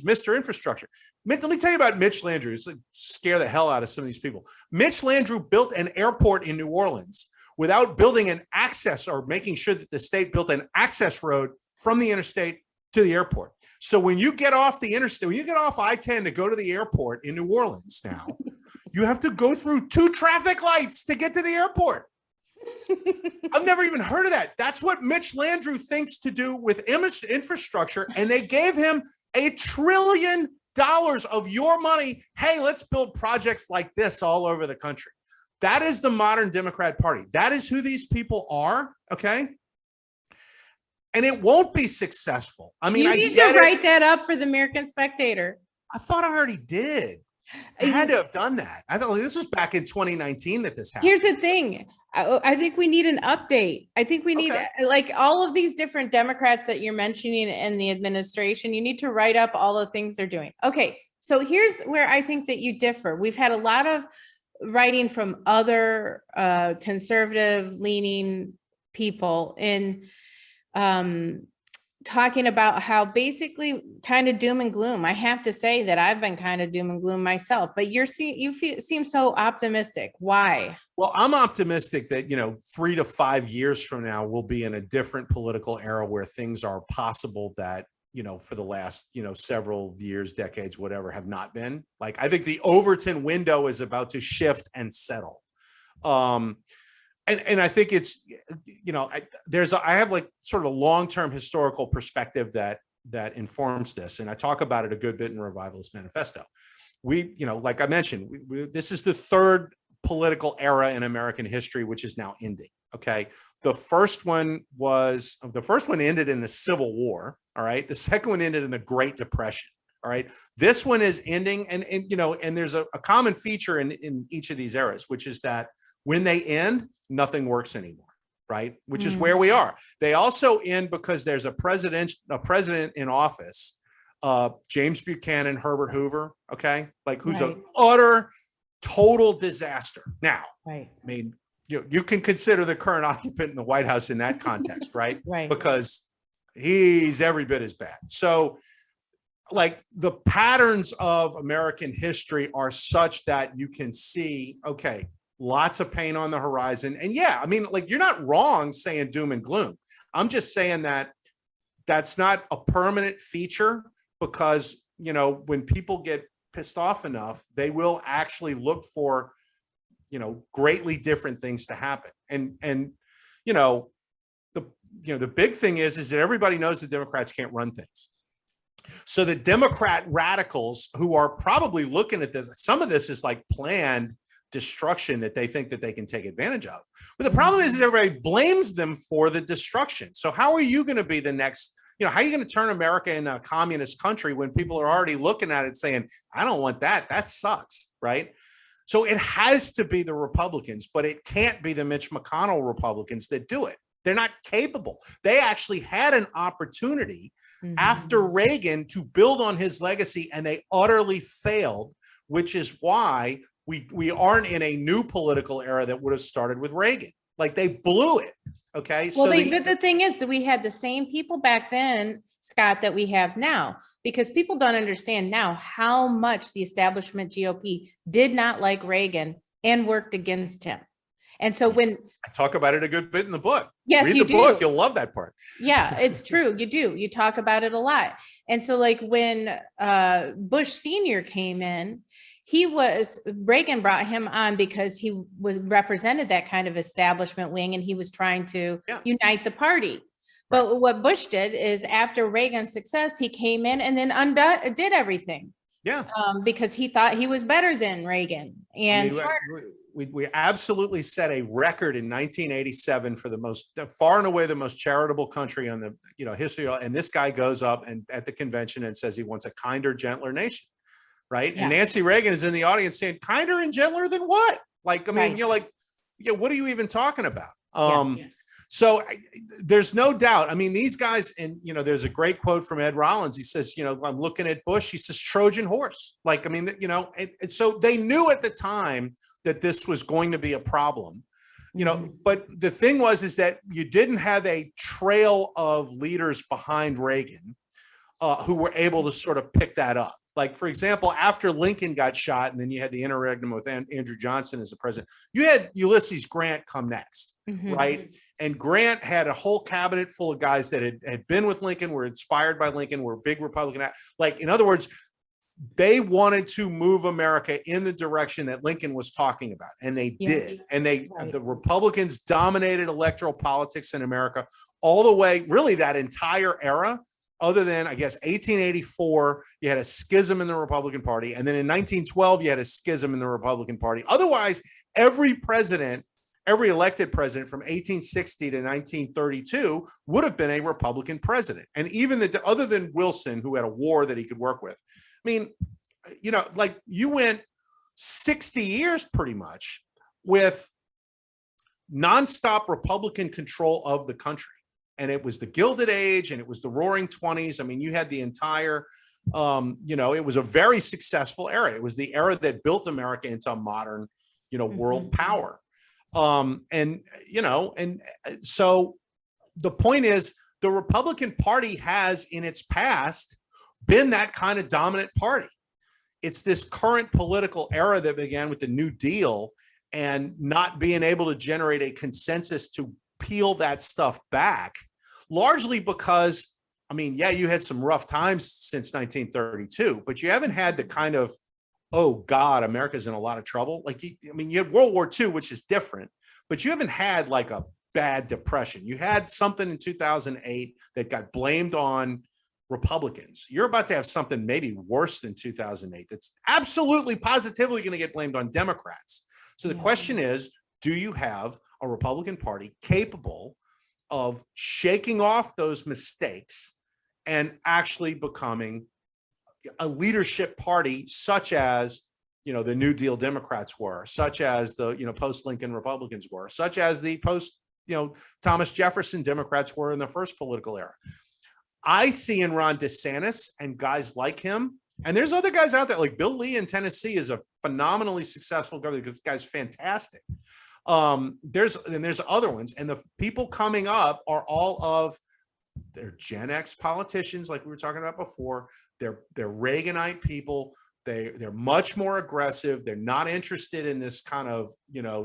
Mr. Infrastructure. Let me tell you about Mitch Landrieu. It's like, scare the hell out of some of these people. Mitch Landrieu built an airport in New Orleans without building an access or making sure that the state built an access road from the interstate to the airport. So when you get off the interstate, when you get off I-10 to go to the airport in New Orleans now, you have to go through 2 traffic lights to get to the airport. I've never even heard of that. That's what Mitch Landrieu thinks to do with infrastructure. And they gave him $1 trillion of your money. Hey, let's build projects like this all over the country. That is the modern Democrat Party. That is who these people are. Okay. And it won't be successful. I mean, you need to write that up for the American Spectator. I thought I already did. I had to have done that. I thought this was back in 2019 that this happened. Here's the thing. I think we need an update. I think we need, like, all of these different Democrats that you're mentioning in the administration, you need to write up all the things they're doing. Okay, so here's where I think that you differ. We've had a lot of writing from other conservative leaning people in talking about how basically kind of doom and gloom. I have to say that I've been kind of doom and gloom myself, but you seem so optimistic. Why? Well, I'm optimistic that, 3 to 5 years from now, we'll be in a different political era where things are possible that, for the last, several years, decades, whatever, have not been. Like, I think the Overton window is about to shift and settle. And I think it's, I have like sort of a long-term historical perspective that informs this. And I talk about it a good bit in Revivalist Manifesto. We, like I mentioned, this is the third political era in American history, which is now ending. Okay. The first one ended in the Civil War. All right. The second one ended in the Great Depression. All right. This one is ending. And there's a common feature in each of these eras, which is that when they end, nothing works anymore, right? Which is where we are. They also end because there's a president in office, James Buchanan, Herbert Hoover, okay? Like, who's an utter, total disaster. Now, I mean, you can consider the current occupant in the White House in that context, right? Right. Because he's every bit as bad. So, like, the patterns of American history are such that you can see, okay, lots of pain on the horizon. And yeah, I mean, like, you're not wrong saying doom and gloom. I'm just saying that that's not a permanent feature, because, when people get pissed off enough, they will actually look for, greatly different things to happen. And the big thing is that everybody knows the Democrats can't run things. So the Democrat radicals who are probably looking at this, some of this is like planned destruction that they think that they can take advantage of. But the problem is everybody blames them for the destruction. So how are you going to be the next, how are you going to turn America into a communist country when people are already looking at it saying, I don't want that. That sucks, right? So it has to be the Republicans, but it can't be the Mitch McConnell Republicans that do it. They're not capable. They actually had an opportunity after Reagan to build on his legacy, and they utterly failed, which is why we aren't in a new political era that would have started with Reagan. Like, they blew it. Okay. Well, but the thing is that we had the same people back then, Scott, that we have now, because people don't understand now how much the establishment GOP did not like Reagan and worked against him. And so when I talk about it a good bit in the book, yes, read the book, you'll love that part. Yeah, it's true. You do. You talk about it a lot. And so, like, when Bush Sr. came in, Reagan brought him on because he represented that kind of establishment wing, and he was trying to unite the party. But what Bush did is, after Reagan's success, he came in and then did everything. Yeah. Because he thought he was better than Reagan and we absolutely set a record in 1987 for far and away the most charitable country on the history. And this guy goes up and at the convention and says he wants a kinder, gentler nation, right? Yeah. And Nancy Reagan is in the audience saying, kinder and gentler than what? Like, I mean, you're like, what are you even talking about? So there's no doubt. I mean, these guys, and there's a great quote from Ed Rollins. He says, I'm looking at Bush. He says, Trojan horse. Like, I mean, and so they knew at the time that this was going to be a problem, but the thing is that you didn't have a trail of leaders behind Reagan who were able to sort of pick that up. Like, for example, after Lincoln got shot, and then you had the interregnum with Andrew Johnson as the president, you had Ulysses Grant come next, right? And Grant had a whole cabinet full of guys that had been with Lincoln, were inspired by Lincoln, were big Republican. Like, in other words, they wanted to move America in the direction that Lincoln was talking about, and they did. And the Republicans dominated electoral politics in America all the way, really that entire era, other than, I guess, 1884, you had a schism in the Republican Party. And then in 1912, you had a schism in the Republican Party. Otherwise, every elected president from 1860 to 1932 would have been a Republican president. And even other than Wilson, who had a war that he could work with. I mean, like, you went 60 years pretty much with nonstop Republican control of the country. And it was the Gilded Age, and it was the Roaring 20s. I mean, you had the entire, it was a very successful era. It was the era that built America into a modern, world power. And so the point is, the Republican Party has in its past been that kind of dominant party. It's this current political era that began with the New Deal and not being able to generate a consensus to peel that stuff back, largely because, I mean, yeah, you had some rough times since 1932, but you haven't had the kind of, oh God, America's in a lot of trouble. Like, you had World War II, which is different, but you haven't had like a bad depression. You had something in 2008 that got blamed on Republicans. You're about to have something maybe worse than 2008 that's absolutely positively going to get blamed on Democrats. So the question is, do you have a Republican Party capable of shaking off those mistakes and actually becoming a leadership party, such as, the New Deal Democrats were, such as the, post-Lincoln Republicans were, such as the post, Thomas Jefferson Democrats were in the first political era? I see in Ron DeSantis and guys like him, and there's other guys out there, like Bill Lee in Tennessee is a phenomenally successful governor, because this guy's fantastic. There's other ones, and the people coming up are all of, they're Gen X politicians, like we were talking about before. They're Reaganite people. They're much more aggressive. They're not interested in this kind of,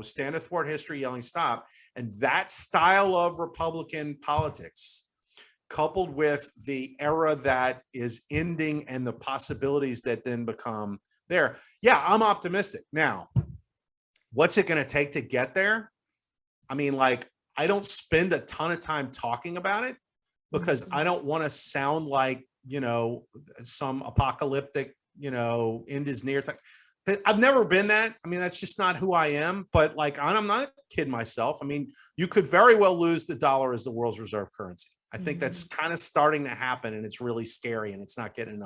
stand athwart history, yelling stop. And that style of Republican politics, coupled with the era that is ending and the possibilities that then become there. Yeah, I'm optimistic. Now, what's it going to take to get there? I mean, like, I don't spend a ton of time talking about it because I don't want to sound like, some apocalyptic, end is near thing. I've never been that. I mean, that's just not who I am. But like, I'm not kidding myself. I mean, you could very well lose the dollar as the world's reserve currency. I think that's kind of starting to happen, and it's really scary, and it's not getting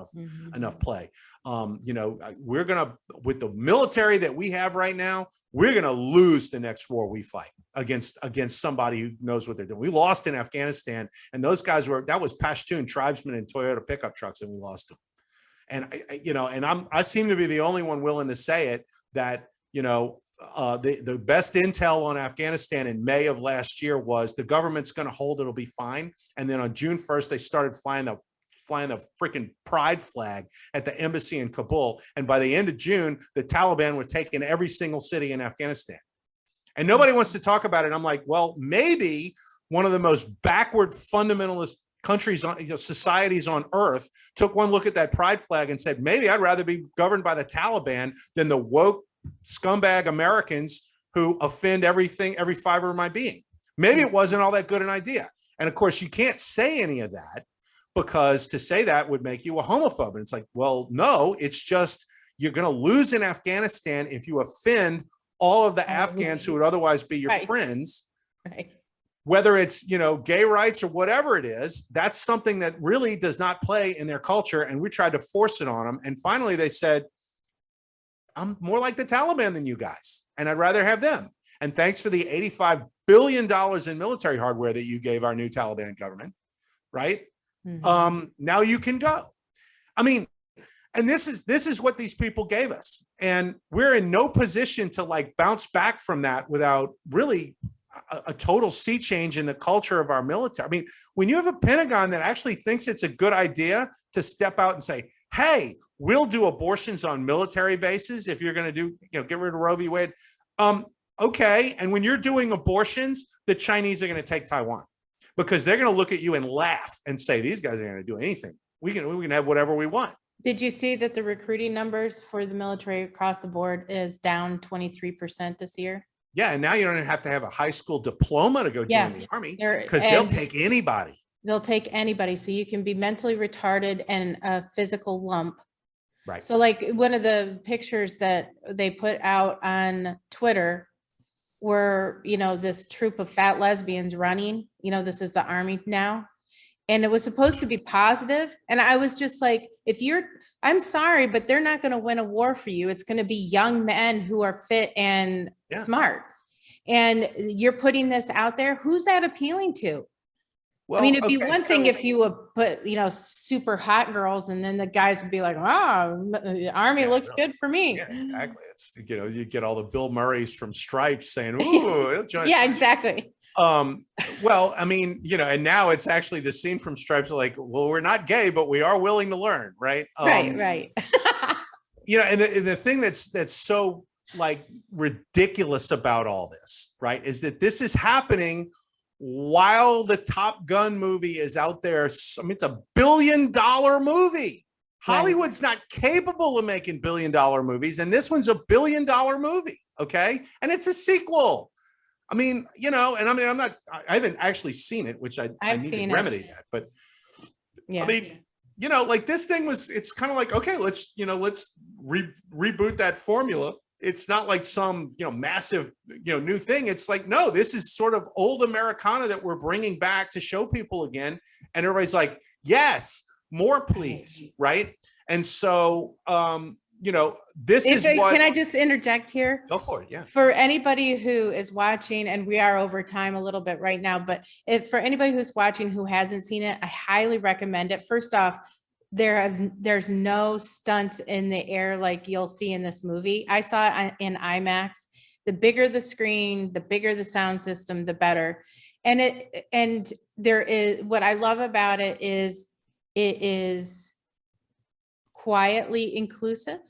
enough play. We're gonna, with the military that we have right now, we're gonna lose the next war we fight against somebody who knows what they're doing. We lost in Afghanistan, and those guys that was Pashtun tribesmen in Toyota pickup trucks, and we lost them. And I seem to be the only one willing to say it, that the best intel on Afghanistan in May of last year was the government's going to hold, it'll be fine. And then on June 1st, they started flying the freaking pride flag at the embassy in Kabul. And by the end of June, the Taliban were taking every single city in Afghanistan. And nobody wants to talk about it. I'm like, well, maybe one of the most backward fundamentalist countries, societies on earth took one look at that pride flag and said, maybe I'd rather be governed by the Taliban than the woke scumbag Americans who offend every fiber of my being. Maybe it wasn't all that good an idea. And of course, you can't say any of that, because to say that would make you a homophobe. And it's like, well, no, it's just, you're going to lose in Afghanistan if you offend all of the Afghans who would otherwise be your friends. Right. Whether it's, gay rights or whatever it is, that's something that really does not play in their culture. And we tried to force it on them. And finally they said, I'm more like the Taliban than you guys, and I'd rather have them. And thanks for the $85 billion in military hardware that you gave our new Taliban government, right? Now you can go. I mean, and this is what these people gave us. And we're in no position to like bounce back from that without really a total sea change in the culture of our military. I mean, when you have a Pentagon that actually thinks it's a good idea to step out and say, hey, we'll do abortions on military bases if you're going to do, get rid of Roe v. Wade. Okay. And when you're doing abortions, the Chinese are going to take Taiwan because they're going to look at you and laugh and say, these guys are going to do anything. We can have whatever we want. Did you see that the recruiting numbers for the military across the board is down 23% this year? Yeah. And now you don't have to have a high school diploma to go join the Army because they'll take anybody. They'll take anybody. So you can be mentally retarded and a physical lump. Right. So like one of the pictures that they put out on Twitter were, this troop of fat lesbians running, this is the Army now. And it was supposed to be positive. And I was just like, I'm sorry, but they're not going to win a war for you. It's going to be young men who are fit and smart. And you're putting this out there. Who's that appealing to? Well, I mean, it'd be one thing if you would put, super hot girls and then the guys would be like, wow, the Army looks good for me. Yeah, exactly. It's, you get all the Bill Murrays from Stripes saying, ooh, he'll join. Yeah, exactly. Well, I mean, and now it's actually the scene from Stripes like, well, we're not gay, but we are willing to learn. Right. Right. And the thing that's so like ridiculous about all this, right, is that this is happening while the Top Gun movie is out there. I mean, it's $1 billion movie. Hollywood's not capable of making $1 billion movies. And this one's $1 billion movie. Okay. And it's a sequel. I mean, I haven't actually seen it, which I need to remedy that. But yeah, I mean, like this thing it's kind of like, okay, let's reboot that formula. It's not like some, massive, new thing. It's like, no, this is sort of old Americana that we're bringing back to show people again. And everybody's like, yes, more please. Right. And so, this is what. Can I just interject here? Go for it. Yeah. For anybody who is watching, and we are over time a little bit right now, but for anybody who's watching who hasn't seen it, I highly recommend it. First off, there's no stunts in the air like you'll see in this movie. I saw it in IMAX. The bigger the screen, the bigger the sound system, the better. And there is, what I love about it is quietly inclusive.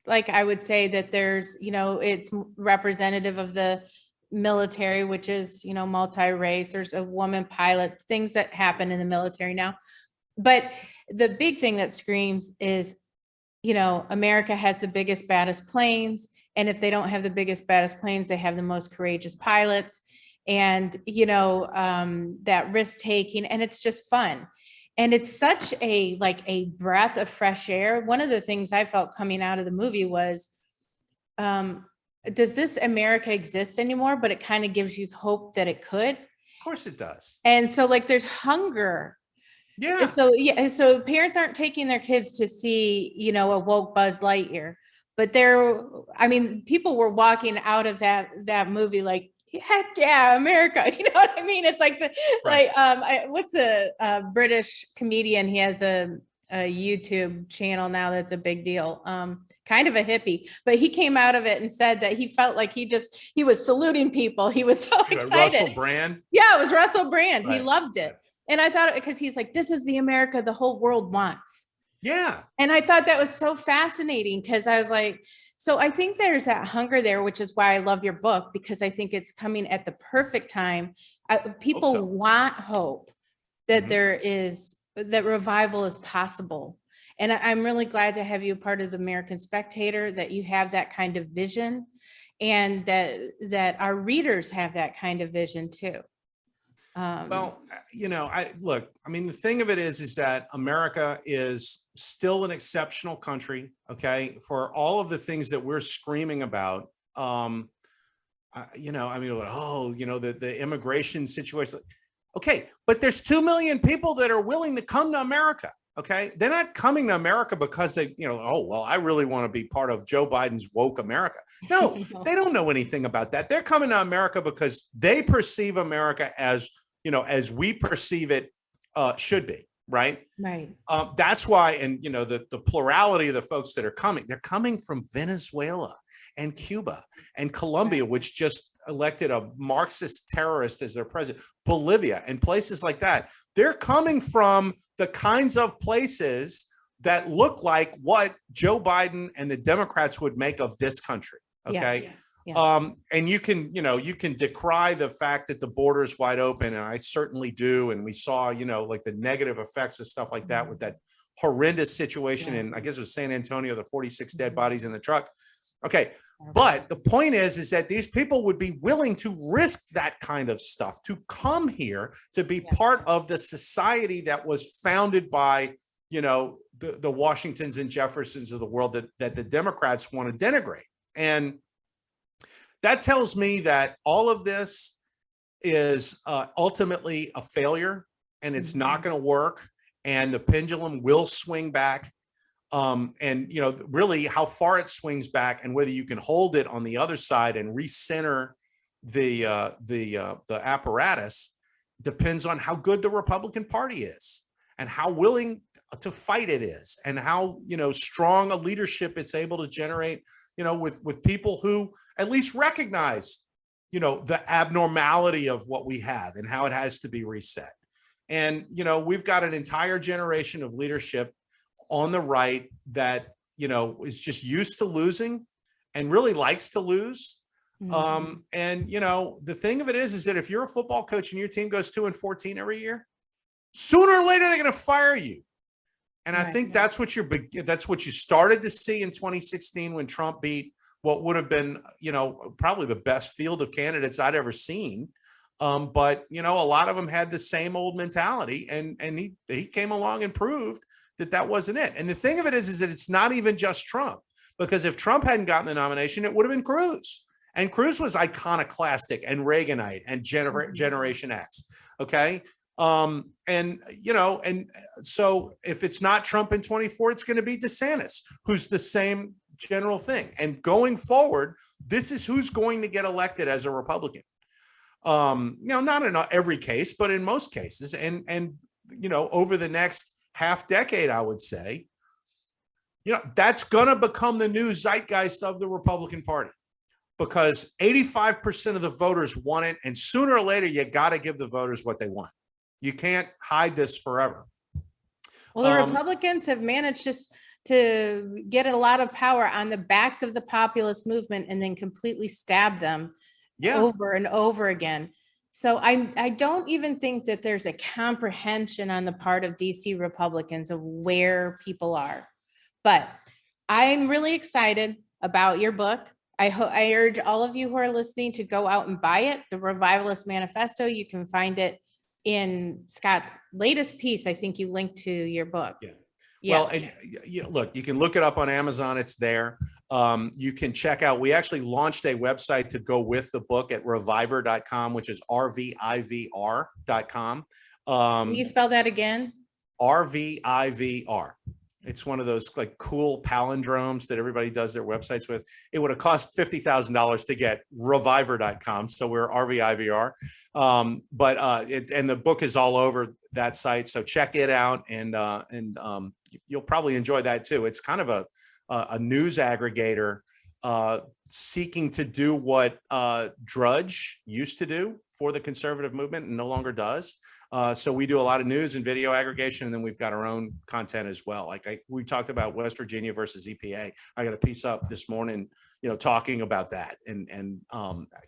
Like I would say that there's, it's representative of the military, which is, multi-race. There's a woman pilot, things that happen in the military now. But the big thing that screams is, America has the biggest, baddest planes. And if they don't have the biggest, baddest planes, they have the most courageous pilots and, that risk taking, and it's just fun. And it's such a breath of fresh air. One of the things I felt coming out of the movie was, does this America exist anymore? But it kind of gives you hope that it could. Of course it does. And so there's hunger. Yeah. So parents aren't taking their kids to see, a woke Buzz Lightyear, but people were walking out of that movie like, heck yeah, America. You know what I mean? It's like what's the British comedian? He has a YouTube channel now that's a big deal. Kind of a hippie, but he came out of it and said that he felt like he was saluting people. He was so excited. Russell Brand? Yeah, it was Russell Brand. Right. He loved it. And I thought, because he's like, this is the America the whole world wants. Yeah. And I thought that was so fascinating because I was like, so I think there's that hunger there, which is why I love your book, because I think it's coming at the perfect time. People want hope that that revival is possible. And I'm really glad to have you a part of the American Spectator, that you have that kind of vision and that our readers have that kind of vision too. The thing of it is that America is still an exceptional country. Okay. For all of the things that we're screaming about, the immigration situation. Okay. But there's 2 million people that are willing to come to America. Okay. They're not coming to America because they, I really want to be part of Joe Biden's woke America. No, they don't know anything about that. They're coming to America because they perceive America as we perceive it should be. Right. Right. That's why. And, the plurality of the folks that are coming, they're coming from Venezuela and Cuba and Colombia, which just elected a Marxist terrorist as their president, Bolivia and places like that. They're coming from the kinds of places that look like what Joe Biden and the Democrats would make of this country. Okay. And you can decry the fact that the border is wide open. And I certainly do. And we saw, like the negative effects of stuff like that with that horrendous situation. And I guess it was San Antonio, the 46 dead bodies in the truck. Okay. But the point is that these people would be willing to risk that kind of stuff to come here to be part of the society that was founded by, the Washingtons and Jeffersons of the world that the Democrats want to denigrate. And that tells me that all of this is ultimately a failure, and it's not going to work, and the pendulum will swing back. And really how far it swings back and whether you can hold it on the other side and recenter the apparatus depends on how good the Republican Party is and how willing to fight it is, and how strong a leadership it's able to generate, with people who at least recognize the abnormality of what we have and how it has to be reset. And we've got an entire generation of leadership on the right that is just used to losing and really likes to lose. And the thing of it is that if you're a football coach and your team goes 2-14 every year, sooner or later they're going to fire you. And I think that's what you started to see in 2016 when Trump beat what would have been probably the best field of candidates I'd ever seen. But a lot of them had the same old mentality, and he came along and proved that wasn't it. And the thing of it is that it's not even just Trump, because if Trump hadn't gotten the nomination, it would have been Cruz. And Cruz was iconoclastic and Reaganite and Generation X. Okay. And so if it's not Trump in 24, it's going to be DeSantis, who's the same general thing. And going forward, this is who's going to get elected as a Republican. Not in every case, but in most cases. And over the next half decade, I would say, that's going to become the new zeitgeist of the Republican Party, because 85% of the voters want it. And sooner or later, you got to give the voters what they want. You can't hide this forever. Well, the Republicans have managed just to get a lot of power on the backs of the populist movement and then completely stab them over and over again. So I don't even think that there's a comprehension on the part of DC Republicans of where people are. But I'm really excited about your book. I urge all of you who are listening to go out and buy it, the Revivalist Manifesto. You can find it in Scott's latest piece. I think you linked to your book. Well, and look, you can look it up on Amazon. It's there. You can check out, we actually launched a website to go with the book at reviver.com, which is RVIVR.com. Can you spell that again? RVIVR. It's one of those like cool palindromes that everybody does their websites with. It would have cost $50,000 to get reviver.com. So we're RVIVR. And the book is all over that site. So check it out, and you'll probably enjoy that too. It's kind of a news aggregator seeking to do what Drudge used to do for the conservative movement and no longer does. So we do a lot of news and video aggregation, and then we've got our own content as well. Like we talked about West Virginia versus EPA. I got a piece up this morning, talking about that and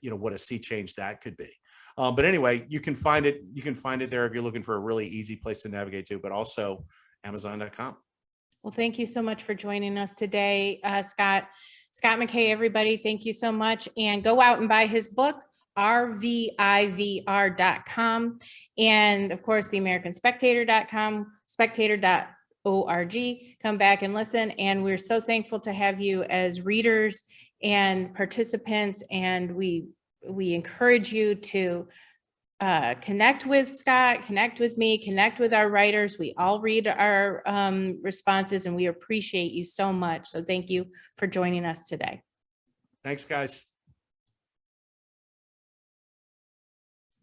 what a sea change that could be. But anyway, you can find it. You can find it there if you're looking for a really easy place to navigate to, but also Amazon.com. Well, thank you so much for joining us today, Scott. Scott McKay, everybody, thank you so much. And go out and buy his book, RVIVR.com. And of course, the American Spectator.com, spectator.org. Come back and listen. And we're so thankful to have you as readers and participants. And we encourage you to connect with Scott, connect with me, connect with our writers. We all read our responses, and we appreciate you so much. So thank you for joining us today. Thanks, guys.